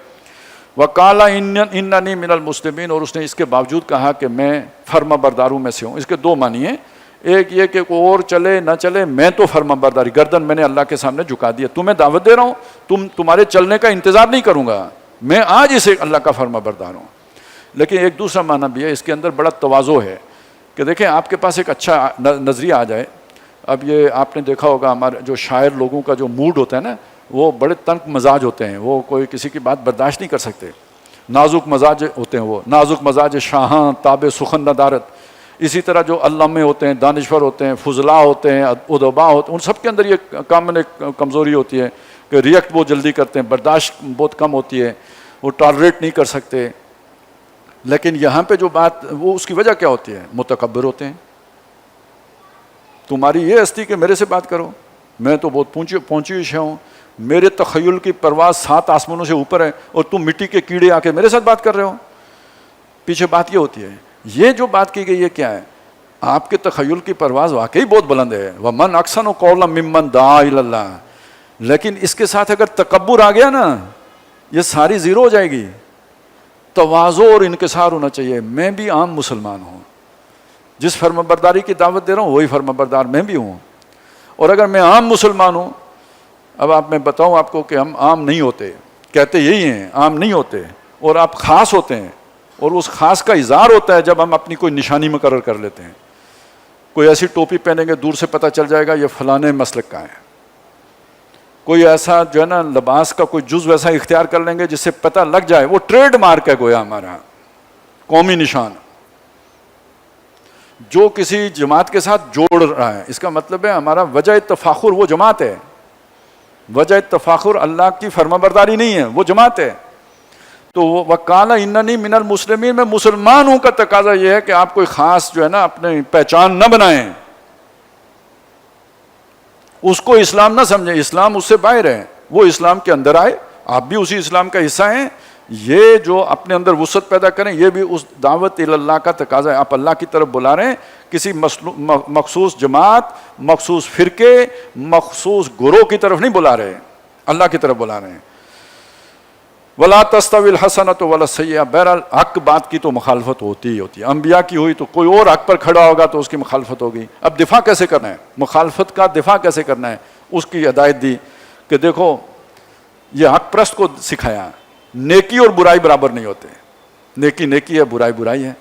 وَقَالَ إِنَّنِي مِنَ الْمُسْلِمِينَ، اور اس نے اس کے باوجود کہا کہ میں فرما برداروں میں سے ہوں. اس کے دو معنی ہیں، ایک یہ کہ کوئی اور چلے نہ چلے میں تو فرما برداری، گردن میں نے اللہ کے سامنے جھکا دیا، تمہیں دعوت دے رہا ہوں، تمہارے چلنے کا انتظار نہیں کروں گا، میں آج اسے اللہ کا فرما بردار ہوں. لیکن ایک دوسرا معنی بھی ہے، اس کے اندر بڑا تواضع ہے کہ دیکھیں آپ کے پاس ایک اچھا نظریہ آ جائے. اب یہ آپ نے دیکھا ہوگا ہمارے جو شاعر لوگوں کا جو موڈ ہوتا ہے نا وہ بڑے تنگ مزاج ہوتے ہیں، وہ کوئی کسی کی بات برداشت نہیں کر سکتے، نازک مزاج ہوتے ہیں، وہ نازک مزاج شاہاں تاب سخن ندارت. اسی طرح جو علامے ہوتے ہیں، دانشور ہوتے ہیں، فضلاء ہوتے ہیں، ادبا ہوتے ہیں، ان سب کے اندر یہ کامن ایک کمزوری ہوتی ہے کہ ریئیکٹ بہت جلدی کرتے ہیں، برداشت بہت کم ہوتی ہے، وہ ٹالریٹ نہیں کر سکتے. لیکن یہاں پہ جو بات وہ اس کی وجہ کیا ہوتی ہے؟ متکبر ہوتے ہیں. تمہاری یہ ہستی کہ میرے سے بات کرو، میں تو بہت پہنچی ہوئی ہوں، میرے تخیل کی پرواز 7 آسمانوں سے اوپر ہے اور تم مٹی کے کیڑے آ کے میرے ساتھ بات کر رہے ہو. پیچھے بات یہ ہوتی ہے، یہ جو بات کی گئی ہے کیا ہے؟ آپ کے تخیل کی پرواز واقعی بہت بلند ہے، وَمَنْ أَحْسَنُ قَوْلًا مِمَّنْ دَعَا إِلَى اللَّهِ. لیکن اس کے ساتھ اگر تکبر آ گیا نا یہ ساری زیرو ہو جائے گی. تواضع اور انکسار ہونا چاہیے، میں بھی عام مسلمان ہوں، جس فرما برداری کی دعوت دے رہا ہوں وہی فرما بردار میں بھی ہوں. اور اگر میں عام مسلمان ہوں، اب میں بتاؤں آپ کو کہ ہم عام نہیں ہوتے، کہتے یہی ہیں عام نہیں ہوتے، اور آپ خاص ہوتے ہیں، اور اس خاص کا اظہار ہوتا ہے جب ہم اپنی کوئی نشانی مقرر کر لیتے ہیں. کوئی ایسی ٹوپی پہنیں گے دور سے پتہ چل جائے گا یہ فلانے مسلک کا ہے. کوئی ایسا جو ہے نا لباس کا کوئی جز ویسا اختیار کر لیں گے جس سے پتہ لگ جائے، وہ ٹریڈ مارک ہے گویا ہمارا قومی نشان جو کسی جماعت کے ساتھ جوڑ رہا ہے. اس کا مطلب ہے ہمارا وجہ تفاخر وہ جماعت ہے. وجہ تفاخر اللہ کی فرما برداری نہیں ہے، وہ جماعت ہے. تو وقال اننی من المسلمین، میں مسلمان ہوں کا تقاضا یہ ہے کہ آپ کوئی خاص جو ہے نا اپنی پہچان نہ بنائیں، اس کو اسلام نہ سمجھیں، اسلام اس سے باہر ہے، وہ اسلام کے اندر آئے، آپ بھی اسی اسلام کا حصہ ہیں۔ یہ جو اپنے اندر وسعت پیدا کریں، یہ بھی اس دعوت اللہ کا تقاضا ہے۔ آپ اللہ کی طرف بلا رہے ہیں، کسی مخصوص جماعت، مخصوص فرقے، مخصوص گروہ کی طرف نہیں بلا رہے، اللہ کی طرف بلا رہے ہیں۔ ولا تستوی الحسنۃ ولا السیئۃ، بہرحال حق بات کی تو مخالفت ہوتی ہی ہوتی ہے، انبیاء کی ہوئی تو کوئی اور حق پر کھڑا ہوگا تو اس کی مخالفت ہوگی۔ اب دفاع کیسے کرنا ہے، مخالفت کا دفاع کیسے کرنا ہے، اس کی ہدایت دی کہ دیکھو یہ حق پرست کو سکھایا، نیکی اور برائی برابر نہیں ہوتے، نیکی نیکی ہے، برائی برائی ہے،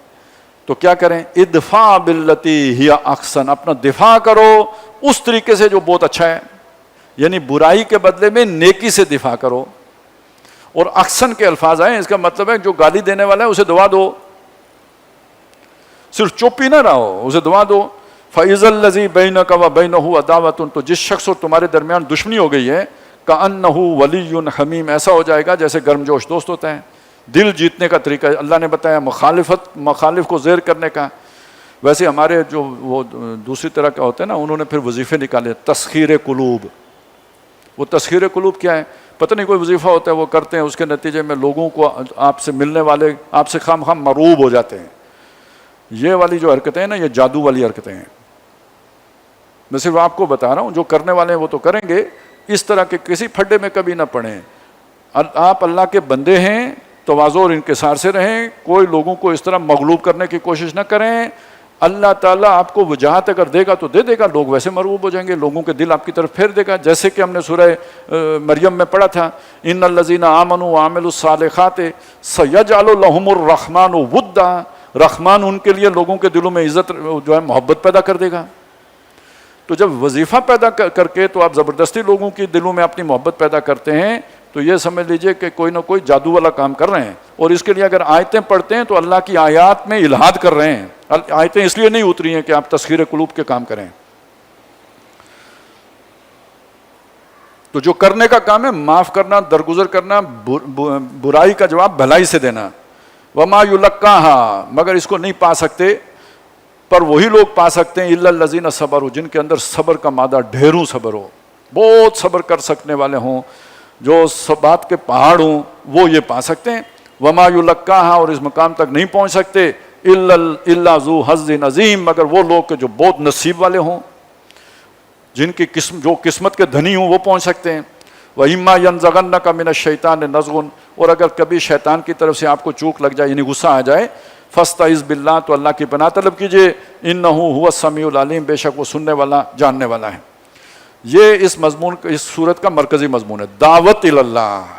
تو کیا کریں، ادفع باللتی ہی احسن، اپنا دفاع کرو اس طریقے سے جو بہت اچھا ہے، یعنی برائی کے بدلے میں نیکی سے دفاع کرو۔ اور احسن کے الفاظ آئے، اس کا مطلب ہے جو گالی دینے والا ہے اسے دعا دو، صرف چپ ہی نہ رہو، اسے دعا دو۔ فَإِذَا الَّذِي بَيْنَكَ وَبَيْنَهُ عَدَاوَةٌ، تو جس شخص اور تمہارے درمیان دشمنی ہو گئی ہے، كَأَنَّهُ وَلِيٌّ حَمِيمٌ، ایسا ہو جائے گا جیسے گرم جوش دوست ہوتا ہے۔ دل جیتنے کا طریقہ اللہ نے بتایا، مخالف کو زیر کرنے کا۔ ویسے ہمارے جو وہ دوسری طرح کا ہوتا ہے نا، انہوں نے پھر وظیفے نکالے، تسخیر قلوب۔ وہ تسخیر قلوب کیا ہے؟ پتہ نہیں، کوئی وظیفہ ہوتا ہے وہ کرتے ہیں، اس کے نتیجے میں لوگوں کو آپ سے ملنے والے آپ سے خام خام مروب ہو جاتے ہیں۔ یہ والی جو حرکتیں ہیں نا، یہ جادو والی حرکتیں ہیں۔ میں صرف آپ کو بتا رہا ہوں، جو کرنے والے ہیں وہ تو کریں گے، اس طرح کے کسی پھڈے میں کبھی نہ پڑیں۔ آپ اللہ کے بندے ہیں، تواضع اور انکسار سے رہیں، کوئی لوگوں کو اس طرح مغلوب کرنے کی کوشش نہ کریں۔ اللہ تعالیٰ آپ کو وجاہت اگر دے گا تو دے دے گا، لوگ ویسے مرغوب ہو جائیں گے، لوگوں کے دل آپ کی طرف پھیر دے گا، جیسے کہ ہم نے سورہ مریم میں پڑھا تھا، ان الذین آمنوا وعملوا الصالحات سیجعل لهم الرحمن ودا، رحمان ان کے لیے لوگوں کے دلوں میں عزت جو ہے محبت پیدا کر دے گا۔ تو جب وظیفہ پیدا کر کے تو آپ زبردستی لوگوں کی دلوں میں اپنی محبت پیدا کرتے ہیں، تو یہ سمجھ لیجئے کہ کوئی نہ کوئی جادو والا کام کر رہے ہیں، اور اس کے لیے اگر آیتیں پڑھتے ہیں تو اللہ کی آیات میں الحاد کر رہے ہیں۔ آیتیں اس لیے نہیں اتری ہیں کہ آپ تسخیر قلوب کے کام کریں۔ تو جو کرنے کا کام ہے، معاف کرنا، درگزر کرنا، برائی کا جواب بھلائی سے دینا۔ وما یلقاھا، مگر اس کو نہیں پا سکتے، پر وہی لوگ پا سکتے ہیں، الا الذین صبروا، جن کے اندر صبر کا مادہ ڈھیروں صبر ہو، بہت صبر کر سکنے والے ہوں، جو بات کے پہاڑ ہوں، وہ یہ پا سکتے ہیں۔ وما یلقاھا، اور اس مقام تک نہیں پہنچ سکتے، الا ذو حظ عظیم، مگر وہ لوگ کہ جو بہت نصیب والے ہوں، جن کی جو قسمت کے دھنی ہوں، وہ پہنچ سکتے ہیں۔ وَإِمَّا يَنزَغَنَّكَ مِنَ الشَّيْطَانِ نَزْغٌ، اور اگر کبھی شیطان کی طرف سے آپ کو چوک لگ جائے، یعنی غصہ آ جائے، فَاسْتَعِذْ بِاللَّهِ، تو اللہ کی پناہ طلب کیجئے، إِنَّهُ هُوَ السَّمِيعُ الْعَلِيمُ، بے شک وہ سننے والا، جاننے والا ہے۔ یہ اس مضمون، اس صورت کا مرکزی مضمون ہے، دعوت اللہ،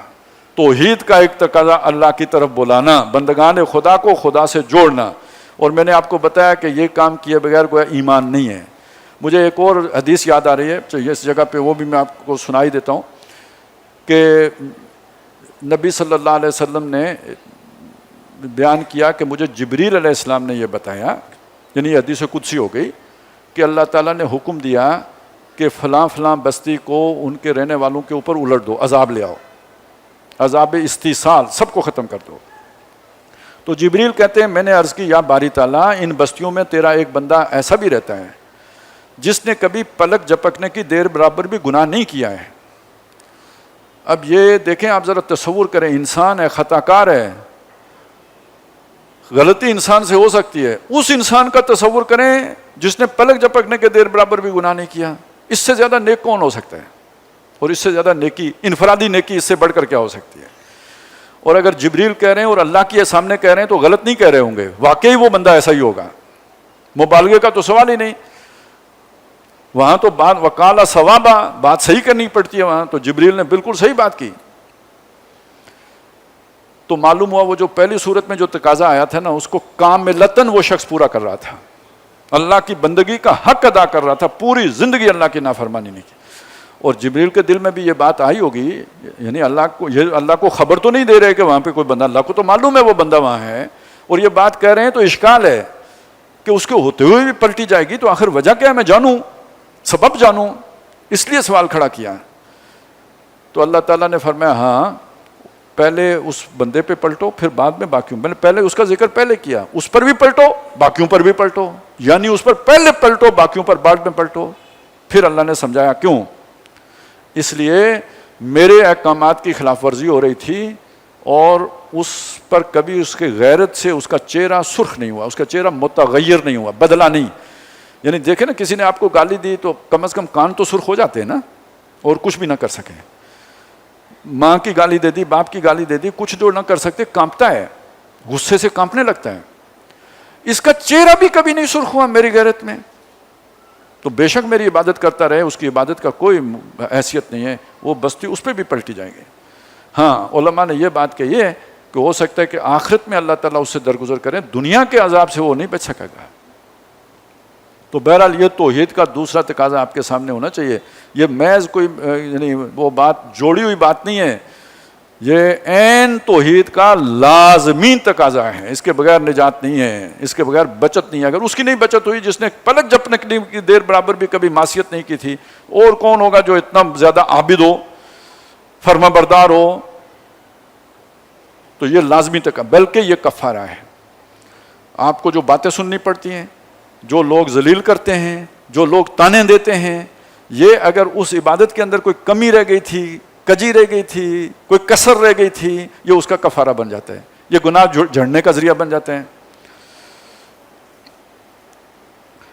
توحید کا ایک تقاضا، اللہ کی طرف بلانا، بندگان خدا کو خدا سے جوڑنا۔ اور میں نے آپ کو بتایا کہ یہ کام کیے بغیر کوئی ایمان نہیں ہے۔ مجھے ایک اور حدیث یاد آ رہی ہے، اس جگہ پہ وہ بھی میں آپ کو سنائی دیتا ہوں، کہ نبی صلی اللہ علیہ وسلم نے بیان کیا کہ مجھے جبریل علیہ السلام نے یہ بتایا، یعنی یہ حدیث قدسی ہو گئی، کہ اللہ تعالیٰ نے حکم دیا کہ فلاں فلاں بستی کو ان کے رہنے والوں کے اوپر الٹ دو، عذاب لے آؤ، عذاب استیصال، سب کو ختم کر دو۔ تو جبریل کہتے ہیں میں نے عرض کی یا باری تعالیٰ، ان بستیوں میں تیرا ایک بندہ ایسا بھی رہتا ہے جس نے کبھی پلک جھپکنے کی دیر برابر بھی گناہ نہیں کیا ہے۔ اب یہ دیکھیں، آپ ذرا تصور کریں، انسان ہے، خطا کار ہے، غلطی انسان سے ہو سکتی ہے، اس انسان کا تصور کریں جس نے پلک جھپکنے کے دیر برابر بھی گناہ نہیں کیا۔ اس سے زیادہ نیک کون ہو سکتا ہے؟ اور اس سے زیادہ نیکی، انفرادی نیکی اس سے بڑھ کر کیا ہو سکتی ہے؟ اور اگر جبریل کہہ رہے ہیں اور اللہ کے سامنے کہہ رہے ہیں تو غلط نہیں کہہ رہے ہوں گے، واقعی وہ بندہ ایسا ہی ہوگا، مبالغے کا تو سوال ہی نہیں۔ وہاں تو بات وقال ثوابا، بات صحیح کرنی پڑتی ہے، وہاں تو جبریل نے بالکل صحیح بات کی۔ تو معلوم ہوا وہ جو پہلی صورت میں جو تقاضا آیا تھا نا، اس کو کاملتاً وہ شخص پورا کر رہا تھا، اللہ کی بندگی کا حق ادا کر رہا تھا، پوری زندگی اللہ کی نافرمانی نہیں کی۔ اور جبریل کے دل میں بھی یہ بات آئی ہوگی، یعنی اللہ کو خبر تو نہیں دے رہے کہ وہاں پہ کوئی بندہ، اللہ کو تو معلوم ہے وہ بندہ وہاں ہے، اور یہ بات کہہ رہے ہیں تو اشکال ہے کہ اس کے ہوتے ہوئے بھی پلٹی جائے گی، تو آخر وجہ کیا ہے؟ میں جانوں، سبب جانوں، اس لیے سوال کھڑا کیا۔ تو اللہ تعالیٰ نے فرمایا ہاں پہلے اس بندے پہ پلٹو پھر بعد میں باقیوں، میں نے پہلے اس کا ذکر پہلے کیا، اس پر بھی پلٹو باقیوں پر بھی پلٹو، یعنی اس پر پہلے پلٹو باقیوں پر بعد میں پلٹو. پھر اللہ نے سمجھایا کیوں، اس لیے میرے احکامات کی خلاف ورزی ہو رہی تھی اور اس پر کبھی اس کے غیرت سے اس کا چہرہ سرخ نہیں ہوا، اس کا چہرہ متغیر نہیں ہوا، بدلا نہیں. یعنی دیکھیں نا، کسی نے آپ کو گالی دی تو کم از کم کان تو سرخ ہو جاتے ہیں نا، اور کچھ بھی نہ کر سکیں. ماں کی گالی دے دی، باپ کی گالی دے دی، کچھ جو نہ کر سکتے، کانپتا ہے، غصے سے کانپنے لگتا ہے. اس کا چہرہ بھی کبھی نہیں سرخ ہوا میری غیرت میں. تو بے شک میری عبادت کرتا رہے، اس کی عبادت کا کوئی حیثیت نہیں ہے، وہ بستی اس پہ بھی پلٹی جائیں گے. ہاں علماء نے یہ بات کہی ہے کہ ہو سکتا ہے کہ آخرت میں اللہ تعالیٰ اس سے درگزر کریں، دنیا کے عذاب سے وہ نہیں بچ سکے گا. تو بہرحال یہ توحید کا دوسرا تقاضا آپ کے سامنے ہونا چاہیے. یہ محض کوئی یعنی وہ بات جوڑی ہوئی بات نہیں ہے، یہ عین توحید کا لازمی تقاضا ہے. اس کے بغیر نجات نہیں ہے، اس کے بغیر بچت نہیں ہے. اگر اس کی نہیں بچت ہوئی، جس نے پلک جھپکنے کی دیر برابر بھی کبھی معصیت نہیں کی تھی، اور کون ہوگا جو اتنا زیادہ عابد ہو، فرما بردار ہو. تو یہ لازمی تقاضا، بلکہ یہ کفارہ ہے. آپ کو جو باتیں سننی پڑتی ہیں، جو لوگ ذلیل کرتے ہیں، جو لوگ تانے دیتے ہیں، یہ اگر اس عبادت کے اندر کوئی کمی رہ گئی تھی، کجی رہ گئی تھی، کوئی کسر رہ گئی تھی، یہ اس کا کفارہ بن جاتا ہے، یہ گناہ جھڑنے کا ذریعہ بن جاتے ہیں.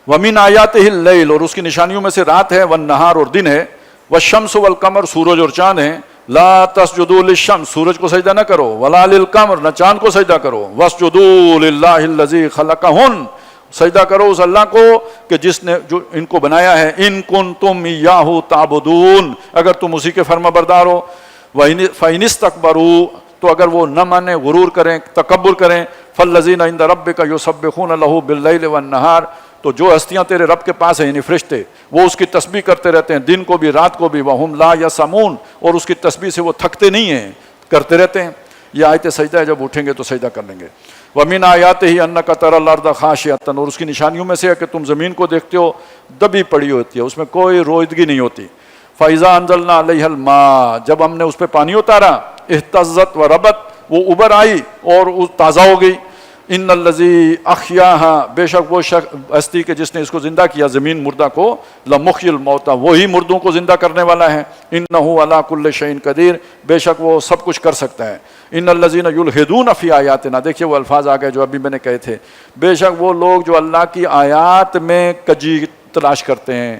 وَمِنْ آیَاتِهِ اللَّيْلُ، اور اس کی نشانیوں میں سے رات ہے، وَالنَّهَارُ، اور دن ہے، وَالشَّمْسُ وَالْقَمَرُ، سورج اور چاند ہیں. لَا تَسْجُدُوا لِلشَّمْسِ، سورج کو سجدہ نہ کرو، وَلَا لِلْقَمَرِ، نہ چاند کو سجدہ کرو، وَاسْجُدُوا لِلَّهِ الَّذِي خَلَقَهُنَّ، سجدہ کرو اس اللہ کو کہ جس نے جو ان کو بنایا ہے. ان کنتم ایاہ تعبدون، اگر تم اسی کے فرما بردار ہو. فإن استکبروا، تو اگر وہ نہ مانے، غرور کریں، تکبر کریں، فالذین عند ربک یسبحون لہ باللیل والنہار، تو جو ہستیاں تیرے رب کے پاس ہیں یعنی فرشتے، وہ اس کی تسبیح کرتے رہتے ہیں دن کو بھی رات کو بھی. وہم لا یسمون، اور اس کی تسبیح سے وہ تھکتے نہیں ہیں، کرتے رہتے ہیں. یہ آیت سجدہ ہے، جب اٹھیں گے تو سجدہ کر لیں گے. وَمِنْ آیَاتِهِ أَنَّكَ تَرَى الْأَرْضَ خَاشِعَةً، اور اس کی نشانیوں میں سے ہے کہ تم زمین کو دیکھتے ہو دبی پڑی ہوتی ہے، اس میں کوئی رویدگی نہیں ہوتی. فَإِذَا أَنزَلْنَا عَلَيْهَا الْمَاءَ، جب ہم نے اس پہ پانی اتارا، اهتزت وَرَبَتْ، وہ ابر آئی اور تازہ ہو گئی. ان الذی احیاها، بے شک وہ ہستی کہ جس نے اس کو زندہ کیا، زمین مردہ کو، لمحیی الموتى، وہی مردوں کو زندہ کرنے والا ہے. انہ علی کل شیء قدیر، بے شک وہ سب کچھ کر سکتا ہے. ان الذین یلحدون فی آیاتنا، دیکھیے وہ الفاظ آ گئے جو ابھی میں نے کہے تھے. بے شک وہ لوگ جو اللہ کی آیات میں کجی تلاش کرتے ہیں.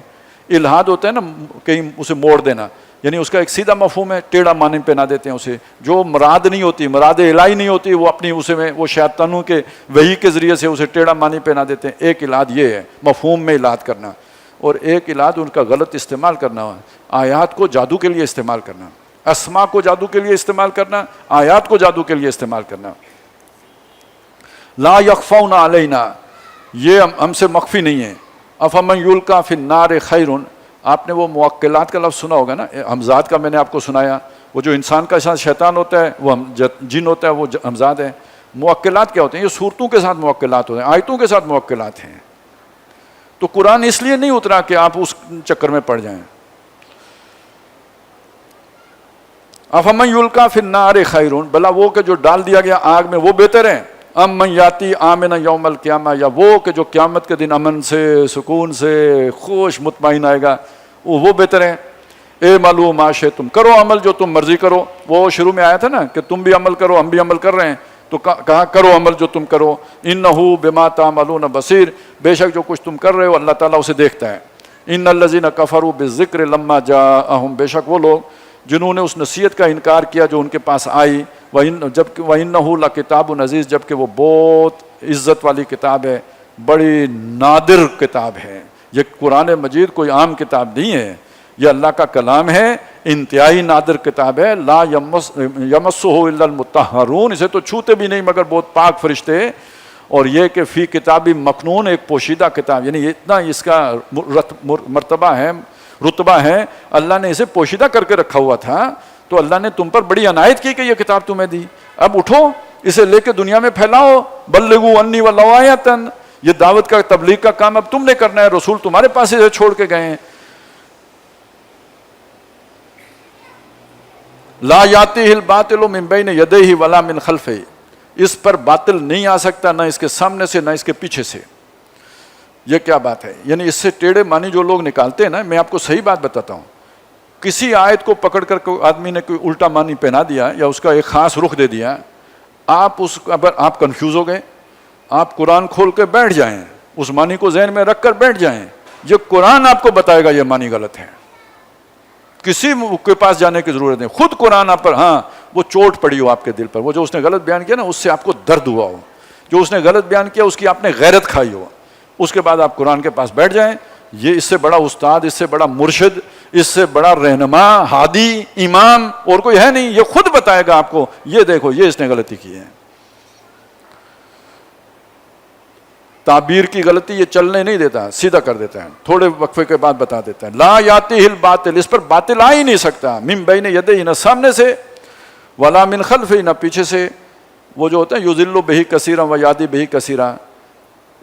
الحاد ہوتا ہے نا کہیں اسے موڑ دینا، یعنی اس کا ایک سیدھا مفہوم ہے، ٹیڑھا معنی پہنا دیتے ہیں اسے، جو مراد نہیں ہوتی، مراد الہی نہیں ہوتی، وہ اپنی اسے میں وہ شیطانوں کے وحی کے ذریعے سے اسے ٹیڑھا معنی پہنا دیتے ہیں. ایک الہاد یہ ہے مفہوم میں الہاد کرنا، اور ایک الہاد ان کا غلط استعمال کرنا، آیات کو جادو کے لیے استعمال کرنا، اسماء کو جادو کے لیے استعمال کرنا، آیات کو جادو کے لیے استعمال کرنا. لا یخفون علینا، یہ ہم سے مخفی نہیں ہے. افمن یلقی فی النار خیر، آپ نے وہ موکلات کا لفظ سنا ہوگا نا، ہمزاد کا میں نے آپ کو سنایا. وہ جو انسان کا ساتھ شیطان ہوتا ہے وہ جن ہوتا ہے، وہ ہمزاد ہے. موکلات کیا ہوتے ہیں؟ یہ صورتوں کے ساتھ موکلات ہوتے ہیں، آیتوں کے ساتھ موکلات ہیں. تو قرآن اس لیے نہیں اترا کہ آپ اس چکر میں پڑ جائیں. افمن یلقی فی النار خیر، بلا وہ کہ جو ڈال دیا گیا آگ میں وہ بہتر ہے. ام من یاتی آمنا یوم القیامہ، یا وہ کہ جو قیامت کے دن امن سے، سکون سے، خوش مطمئن آئے گا، وہ بہتر ہے. اے معلوم معاشے، تم کرو عمل جو تم مرضی کرو. وہ شروع میں آیا تھا نا کہ تم بھی عمل کرو، ہم بھی عمل کر رہے ہیں، تو کہا کرو عمل جو تم کرو. انہ بما تعملون بصیر، بے شک جو کچھ تم کر رہے ہو اللہ تعالیٰ اسے دیکھتا ہے. ان الذین کفروا بالذکر لما جاءہم، بے شک وہ لوگ جنہوں نے اس نصیحت کا انکار کیا جو ان کے پاس آئی. وَإِنَّهُ لَكِتَابٌ عزیز، جبکہ وہ بہت عزت والی کتاب ہے، بڑی نادر کتاب ہے. یہ قرآن مجید کوئی عام کتاب نہیں ہے، یہ اللہ کا کلام ہے، انتہائی نادر کتاب ہے. لا یمسہ الا المطہرون، اسے تو چھوتے بھی نہیں مگر بہت پاک فرشتے. اور یہ کہ فی کتابی مکنون، ایک پوشیدہ کتاب، یعنی اتنا اس کا مرتبہ ہے، رتبہ ہے، اللہ نے اسے پوشیدہ کر کے رکھا ہوا تھا. تو اللہ نے تم پر بڑی عنایت کی کہ یہ کتاب تمہیں دی. اب اٹھو اسے لے کے دنیا میں پھیلاؤ. بلغوا انی ولو آیۃ، یہ دعوت کا تبلیغ کا کام اب تم نے کرنا ہے، رسول تمہارے پاس اسے چھوڑ کے گئے ہیں. لا یاتیہ الباطل من بین یدیہ ولا من خلفہ، اس پر باطل نہیں آ سکتا نہ اس کے سامنے سے نہ اس کے پیچھے سے۔ یہ کیا بات ہے؟ یعنی اس سے ٹیڑھے معنی جو لوگ نکالتے ہیں نا، میں آپ کو صحیح بات بتاتا ہوں، کسی آیت کو پکڑ کر کوئی آدمی نے کوئی الٹا معنی پہنا دیا یا اس کا ایک خاص رخ دے دیا، آپ کنفیوز ہو گئے، آپ قرآن کھول کے بیٹھ جائیں، اس معنی کو ذہن میں رکھ کر بیٹھ جائیں، یہ قرآن آپ کو بتائے گا یہ معنی غلط ہے، کسی کے پاس جانے کی ضرورت نہیں، خود قرآن آپ پر، ہاں وہ چوٹ پڑی ہو آپ کے دل پر، وہ جو اس نے غلط بیان کیا نا اس سے آپ کو درد ہوا ہو، جو اس نے غلط بیان کیا اس کی آپ نے غیرت کھائی ہو، اس کے بعد آپ قرآن کے پاس بیٹھ جائیں، یہ اس سے بڑا استاد، اس سے بڑا مرشد، اس سے بڑا رہنما، ہادی، امام اور کوئی ہے نہیں، یہ خود بتائے گا آپ کو، یہ دیکھو یہ اس نے غلطی کی ہے۔ تعبیر کی غلطی یہ چلنے نہیں دیتا، سیدھا کر دیتا ہے، تھوڑے وقفے کے بعد بتا دیتا ہے۔ لا یاتیہ الباطل، اس پر باطل آ ہی نہیں سکتا، من بین یدیہ، نہ سامنے سے، ولا من خلفہ، نہ پیچھے سے۔ وہ جو ہوتا ہے یضل بہ کثیرا و یہدی بہ کثیرا،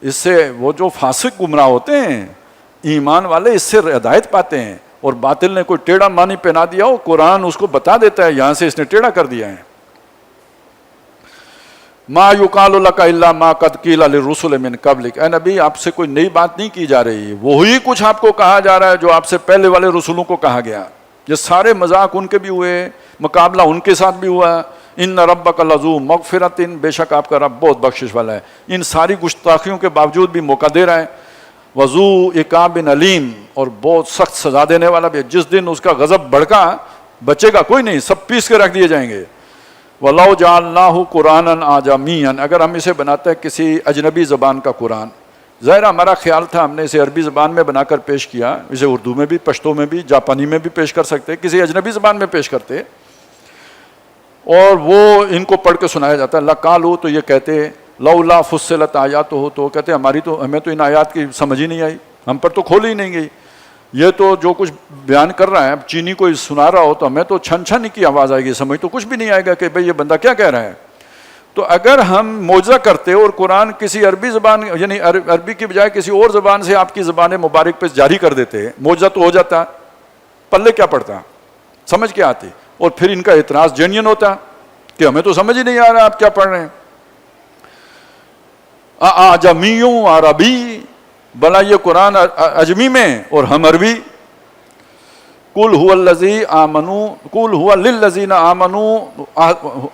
اس سے وہ جو فاسق گمراہ ہوتے ہیں، ایمان والے اس سے ہدایت پاتے ہیں، اور باطل نے کوئی ٹیڑھا معنی پہنا دیا ہو، قرآن اس کو بتا دیتا ہے یہاں سے اس نے ٹیڑھا کر دیا ہے۔ ما یقال لک الا ما قد قیل للرسل من قبلک، اے نبی آپ سے کوئی نئی بات نہیں کی جا رہی، وہی کچھ آپ کو کہا جا رہا ہے جو آپ سے پہلے والے رسولوں کو کہا گیا، یہ سارے مذاق ان کے بھی ہوئے، مقابلہ ان کے ساتھ بھی ہوا۔ ان ربک لذو مغفرۃ، بے شک آپ کا رب بہت بخشش والا ہے، ان ساری گستاخیوں کے باوجود بھی موقع دے رہا ہے۔ وذو عقاب علیم، اور بہت سخت سزا دینے والا بھی ہے، جس دن اس کا غضب بھڑکا بچے گا کوئی نہیں، سب پیس کے رکھ دیے جائیں گے۔ وَلَوْ جَعَلْنَاهُ قُرْآنًا عَجَمِيًّا، اگر ہم اسے بناتے ہیں کسی اجنبی زبان کا قرآن، ظاہر ہمارا خیال تھا ہم نے اسے عربی زبان میں بنا کر پیش کیا، اسے اردو میں بھی، پشتو میں بھی، جاپانی میں بھی پیش کر سکتے، کسی اجنبی زبان میں پیش کرتے، اور وہ ان کو پڑھ کے سنایا جاتا ہے۔ لَقَالُوا، تو یہ کہتے، لَوْلَا فُصِّلَتْ آیَاتُهُ، تو کہتے ہمیں تو ان آیات کی سمجھ ہی نہیں آئی، ہم پر تو کھول ہی نہیں گئی، یہ تو جو کچھ بیان کر رہا ہے، اب چینی کوئی سنا رہا ہو تو ہمیں تو چھن چھن کی آواز آئے گی، سمجھ تو کچھ بھی نہیں آئے گا کہ بھئی یہ بندہ کیا کہہ رہا ہے۔ تو اگر ہم معجزہ کرتے اور قرآن کسی عربی زبان، یعنی عربی کی بجائے کسی اور زبان سے آپ کی زبان مبارک پہ جاری کر دیتے، معجزہ تو ہو جاتا، پلے کیا پڑتا، سمجھ کیا آتی، اور پھر ان کا اعتراض جینین ہوتا کہ ہمیں تو سمجھ ہی نہیں آ رہا آپ کیا پڑھ رہے ہیں۔ اعجمیوں عربی، بلا یہ قرآن اجمی میں اور ہم عربی۔ قل هو الذی آمنوا، قل هو للذین آمنوا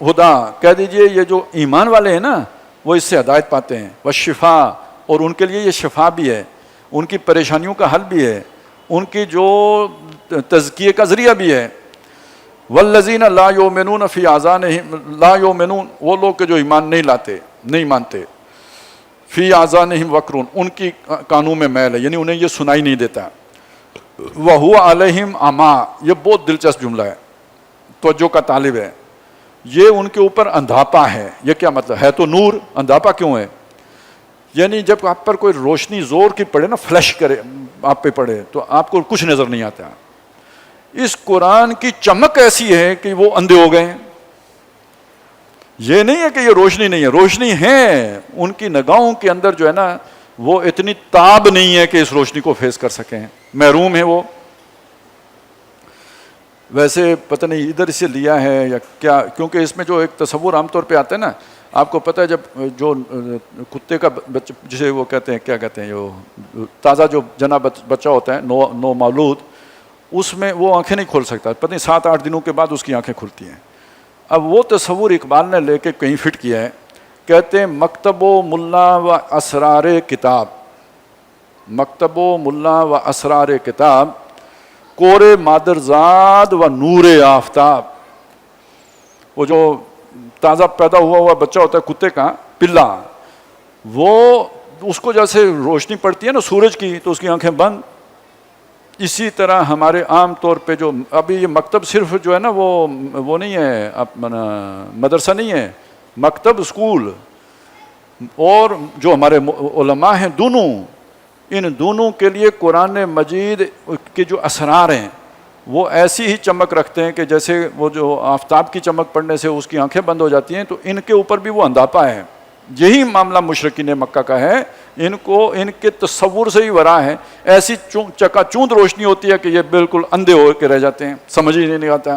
ہدی، کہہ دیجئے یہ جو ایمان والے ہیں نا وہ اس سے ہدایت پاتے ہیں، والشفاء، اور ان کے لیے یہ شفا بھی ہے، ان کی پریشانیوں کا حل بھی ہے، ان کی جو تزکیے کا ذریعہ بھی ہے۔ والذین لا یؤمنون فی آذانہم، لا یؤمنون وہ لوگ کہ جو ایمان نہیں لاتے، نہیں مانتے، فی آذانہم وقر، ان کی کانوں میں میل ہے، یعنی انہیں یہ سنائی نہیں دیتا۔ وَهُوَ عَلَيْهِمْ عَمَى، یہ بہت دلچسپ جملہ ہے، توجہ کا طالب ہے، یہ ان کے اوپر اندھاپا ہے۔ یہ کیا مطلب ہے؟ تو نور، اندھاپا کیوں ہے؟ یعنی جب آپ پر کوئی روشنی زور کی پڑے نا، فلیش کرے آپ پہ پڑے، تو آپ کو کچھ نظر نہیں آتا۔ اس قرآن کی چمک ایسی ہے کہ وہ اندھے ہو گئے ہیں۔ یہ نہیں ہے کہ یہ روشنی نہیں ہے، روشنی ہے، ان کی نگاہوں کے اندر جو ہے نا وہ اتنی تاب نہیں ہے کہ اس روشنی کو فیس کر سکیں، محروم ہے وہ۔ ویسے پتہ نہیں ادھر سے لیا ہے یا کیا، کیونکہ اس میں جو ایک تصور عام طور پہ آتا ہے نا، آپ کو پتہ ہے جب جو کتے کا بچہ، جسے وہ کہتے ہیں، کیا کہتے ہیں، جو تازہ جو جنا بچہ ہوتا ہے، نو مولود، اس میں وہ آنکھیں نہیں کھول سکتا، پتہ نہیں 7-8 دنوں کے بعد اس کی آنکھیں کھلتی ہیں۔ اب وہ تصور اقبال نے لے کے کہیں فٹ کیا ہے، کہتے ہیں مکتب و ملا و اسرار کتاب، مکتب و ملا و اسرار کتاب، کور مادرزاد و نور آفتاب۔ وہ جو تازہ پیدا ہوا بچہ ہوتا ہے کتے کا، پلا، وہ اس کو جیسے روشنی پڑتی ہے نا سورج کی تو اس کی آنکھیں بند، اسی طرح ہمارے عام طور پہ جو ابھی یہ مکتب صرف جو ہے نا وہ نہیں ہے اپنا مدرسہ نہیں ہے، مکتب اسکول، اور جو ہمارے علماء ہیں دونوں، ان دونوں کے لیے قرآن مجید کے جو اسرار ہیں وہ ایسی ہی چمک رکھتے ہیں کہ جیسے وہ جو آفتاب کی چمک پڑنے سے اس کی آنکھیں بند ہو جاتی ہیں، تو ان کے اوپر بھی وہ اندھاپا ہے۔ یہی معاملہ مشرکین مکہ کا ہے، ان کو ان کے تصور سے ہی ورا ہے، ایسی چکا چوند روشنی ہوتی ہے کہ یہ بالکل اندھے ہو کے رہ جاتے ہیں، سمجھ ہی نہیں آتا۔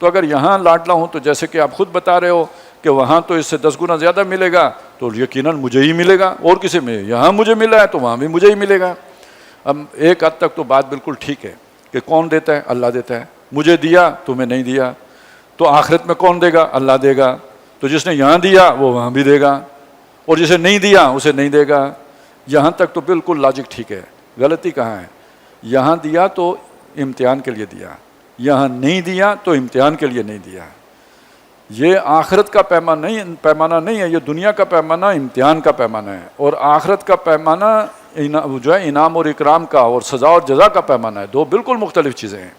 تو اگر یہاں لاڈلا ہوں تو جیسے کہ آپ خود بتا رہے ہو کہ وہاں تو اس سے 10 گنا زیادہ ملے گا، تو یقیناً مجھے ہی ملے گا، اور کسی میں یہاں مجھے ملا ہے تو وہاں بھی مجھے ہی ملے گا۔ اب ایک حد تک تو بات بالکل ٹھیک ہے کہ کون دیتا ہے؟ اللہ دیتا ہے۔ مجھے دیا تمہیں نہیں دیا، تو آخرت میں کون دے گا؟ اللہ دے گا۔ تو جس نے یہاں دیا وہ وہاں بھی دے گا، اور جسے نہیں دیا اسے نہیں دے گا۔ یہاں تک تو بالکل لاجک ٹھیک ہے۔ غلطی کہاں ہے؟ یہاں دیا تو امتحان کے لیے دیا، یہاں نہیں دیا تو امتحان کے لیے نہیں دیا۔ یہ آخرت کا پیمانہ نہیں ہے، یہ دنیا کا پیمانہ امتحان کا پیمانہ ہے، اور آخرت کا پیمانہ جو ہے انعام اور اکرام کا اور سزا اور جزا کا پیمانہ ہے، دو بالکل مختلف چیزیں ہیں۔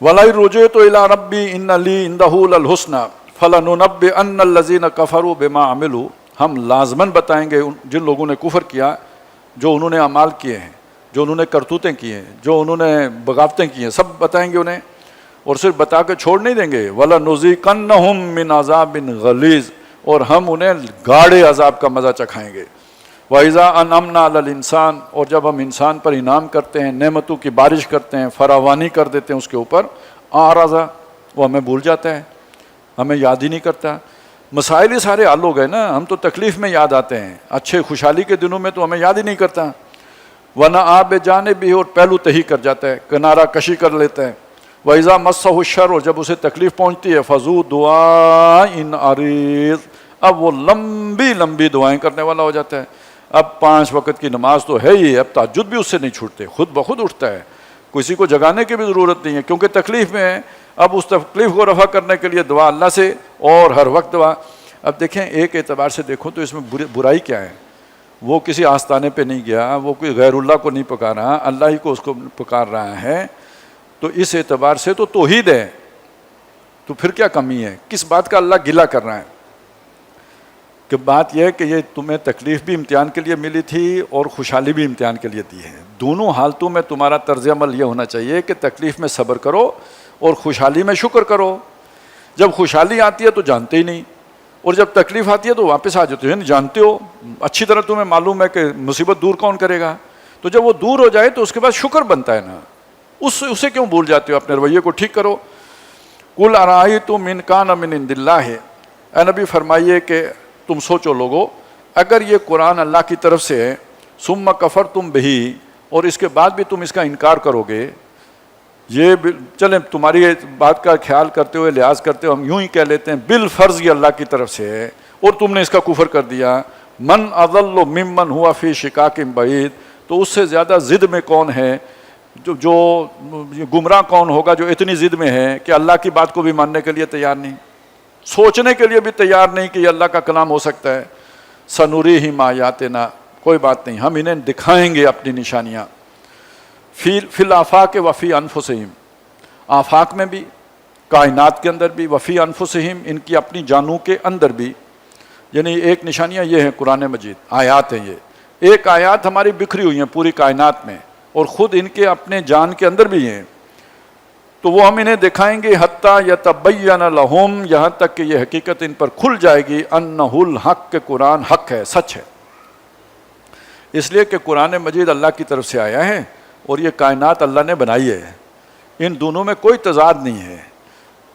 وَلَئِن رُجِعْتُ إِلَىٰ رَبِّي إِنَّ لِي عِندَهُ لَلْحُسْنَىٰ فَلَنُنَبِّئَنَّ الَّذِينَ كَفَرُوا بِمَا عَمِلُوا، ہم لازماً بتائیں گے جن لوگوں نے کفر کیا، جو انہوں نے اعمال کیے ہیں، جو انہوں نے کرتوتیں کی ہیں، جو انہوں نے بغاوتیں کی ہیں، سب بتائیں گے انہیں، اور صرف بتا کے چھوڑ نہیں دیں گے۔ وَلَنُذِيقَنَّهُم مِّنْ عَذَابٍ غَلِيظٍ، اور ہم انہیں گاڑے عذاب کا مزہ چکھائیں گے۔ وَإِذَا أَنْعَمْنَا عَلَى الْإِنسَانِ، اور جب ہم انسان پر انعام کرتے ہیں، نعمتوں کی بارش کرتے ہیں، فراوانی کر دیتے ہیں اس کے اوپر، أَعْرَضَ، وہ ہمیں بھول جاتا ہے، ہمیں یاد ہی نہیں کرتا۔ مسائل ہی سارے حل ہو گئے نا، ہم تو تکلیف میں یاد آتے ہیں، اچھے خوشحالی کے دنوں میں تو ہمیں یاد ہی نہیں کرتا۔ وَنَأَىٰ بِجَانِبِهِ، اور پہلو تہی کر جاتا ہے، کنارہ کشی کر لیتا ہے۔ وَإِذَا مَسَّهُ الشَّرُّ، اور جب اسے تکلیف پہنچتی ہے، فَذُو دُعَاءٍ عَرِيضٍ، اب وہ لمبی لمبی دعائیں کرنے والا ہو جاتا ہے۔ اب 5 وقت کی نماز تو ہے ہی، اب تہجد بھی اس سے نہیں چھوٹتے، خود بخود اٹھتا ہے، کسی کو جگانے کی بھی ضرورت نہیں ہے، کیونکہ تکلیف میں ہے۔ اب اس تکلیف کو رفع کرنے کے لیے دعا اللہ سے، اور ہر وقت دعا۔ اب دیکھیں ایک اعتبار سے دیکھو تو اس میں برائی کیا ہے؟ وہ کسی آستانے پہ نہیں گیا، وہ کوئی غیر اللہ کو نہیں پکارا، اللہ ہی کو اس کو پکار رہا ہے، تو اس اعتبار سے تو توحید ہے، تو پھر کیا کمی ہے؟ کس بات کا اللہ گلہ کر رہا ہے؟ کہ بات یہ ہے کہ یہ تمہیں تکلیف بھی امتحان کے لیے ملی تھی اور خوشحالی بھی امتحان کے لیے دی ہے، دونوں حالتوں میں تمہارا طرز عمل یہ ہونا چاہیے کہ تکلیف میں صبر کرو اور خوشحالی میں شکر کرو۔ جب خوشحالی آتی ہے تو جانتے ہی نہیں، اور جب تکلیف آتی ہے تو واپس آ جاتے ہو، یعنی جانتے ہو اچھی طرح، تمہیں معلوم ہے کہ مصیبت دور کون کرے گا، تو جب وہ دور ہو جائے تو اس کے بعد شکر بنتا ہے نا، اسے کیوں بھول جاتے ہو؟ اپنے رویے کو ٹھیک کرو۔ قُلْ أَرَأَيْتُمْ إِنْ كَانَ مِنْ عِنْدِ اللَّهِ، اے نبی فرمائیے کہ تم سوچو لوگو، اگر یہ قرآن اللہ کی طرف سے ہے، ثُمَّ كَفَرْتُمْ بِهِ، اور اس کے بعد بھی تم اس کا انکار کرو گے، یہ چلیں تمہاری بات کا خیال کرتے ہوئے لحاظ کرتے ہوئے ہم یوں ہی کہہ لیتے ہیں بالفرض یہ اللہ کی طرف سے ہے، اور تم نے اس کا کفر کر دیا۔ من اضل ممن ہوا فی شقاق بعید، تو اس سے زیادہ ضد میں کون ہے، جو گمراہ کون ہوگا جو اتنی ضد میں ہے کہ اللہ کی بات کو بھی ماننے کے لیے تیار نہیں، سوچنے کے لیے بھی تیار نہیں کہ یہ اللہ کا کلام ہو سکتا ہے۔ سنریہم آیاتنا، کوئی بات نہیں، ہم انہیں دکھائیں گے اپنی نشانیاں، فی الآفاق وفی انفسہم، آفاق میں بھی، کائنات کے اندر بھی، وفی انفسہم، ان کی اپنی جانوں کے اندر بھی۔ یعنی ایک نشانیاں یہ ہیں قرآن مجید، آیات ہیں یہ، ایک آیات ہماری بکھری ہوئی ہیں پوری کائنات میں، اور خود ان کے اپنے جان کے اندر بھی ہیں، تو وہ ہم انہیں دکھائیں گے حتیٰ یتبین لہم، یہاں تک کہ یہ حقیقت ان پر کھل جائے گی، انہ الحق، کہ قرآن حق ہے، سچ ہے۔ اس لیے کہ قرآن مجید اللہ کی طرف سے آیا ہے اور یہ کائنات اللہ نے بنائی ہے، ان دونوں میں کوئی تضاد نہیں ہے،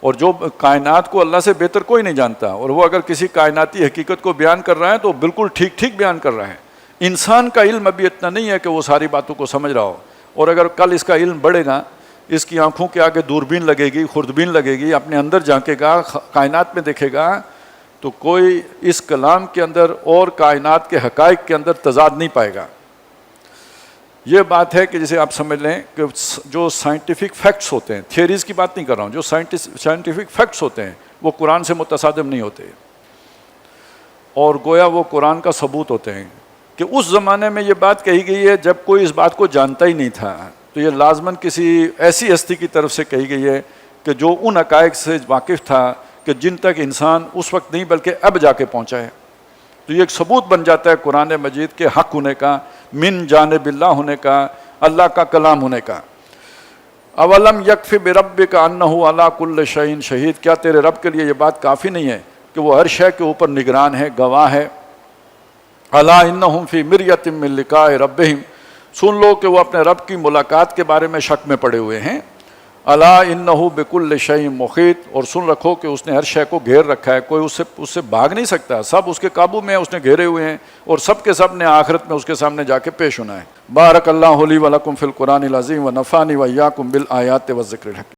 اور جو کائنات کو اللہ سے بہتر کوئی نہیں جانتا، اور وہ اگر کسی کائناتی حقیقت کو بیان کر رہا ہے تو بالکل ٹھیک ٹھیک بیان کر رہا ہے۔ انسان کا علم ابھی اتنا نہیں ہے کہ وہ ساری باتوں کو سمجھ رہا ہو، اور اگر کل اس کا علم بڑھے گا، اس کی آنکھوں کے آگے دوربین لگے گی، خوردبین لگے گی، اپنے اندر جھانکے گا، کائنات میں دیکھے گا، تو کوئی اس کلام کے اندر اور کائنات کے حقائق کے اندر تضاد نہیں پائے گا۔ یہ بات ہے کہ جسے آپ سمجھ لیں کہ جو سائنٹیفک فیکٹس ہوتے ہیں، تھیوریز کی بات نہیں کر رہا ہوں، جو سائنٹیفک فیکٹس ہوتے ہیں وہ قرآن سے متصادم نہیں ہوتے، اور گویا وہ قرآن کا ثبوت ہوتے ہیں کہ اس زمانے میں یہ بات کہی گئی ہے جب کوئی اس بات کو جانتا ہی نہیں تھا، تو یہ لازماً کسی ایسی ہستی کی طرف سے کہی گئی ہے کہ جو ان حقائق سے واقف تھا کہ جن تک انسان اس وقت نہیں بلکہ اب جا کے پہنچا ہے، تو یہ ایک ثبوت بن جاتا ہے قرآن مجید کے حق ہونے کا، من جانب اللہ ہونے کا، اللہ کا کلام ہونے کا۔ اولم یکفی بربک انہ علی کل شیء شہید، کیا تیرے رب کے لیے یہ بات کافی نہیں ہے کہ وہ ہر شے کے اوپر نگران ہے، گواہ ہے۔ الا انہم فی مریۃ من لقاء ربہم، سن لو کہ وہ اپنے رب کی ملاقات کے بارے میں شک میں پڑے ہوئے ہیں۔ الا انہ بکل شیء محیط، اور سن رکھو کہ اس نے ہر شے کو گھیر رکھا ہے، کوئی اس سے بھاگ نہیں سکتا، سب اس کے قابو میں اس نے گھیرے ہوئے ہیں، اور سب کے سب نے آخرت میں اس کے سامنے جا کے پیش ہونا ہے۔ بارک اللہ لی ولکم فی القرآن العظیم ونفعنی وایاکم بالآیات والذکر الحکیم۔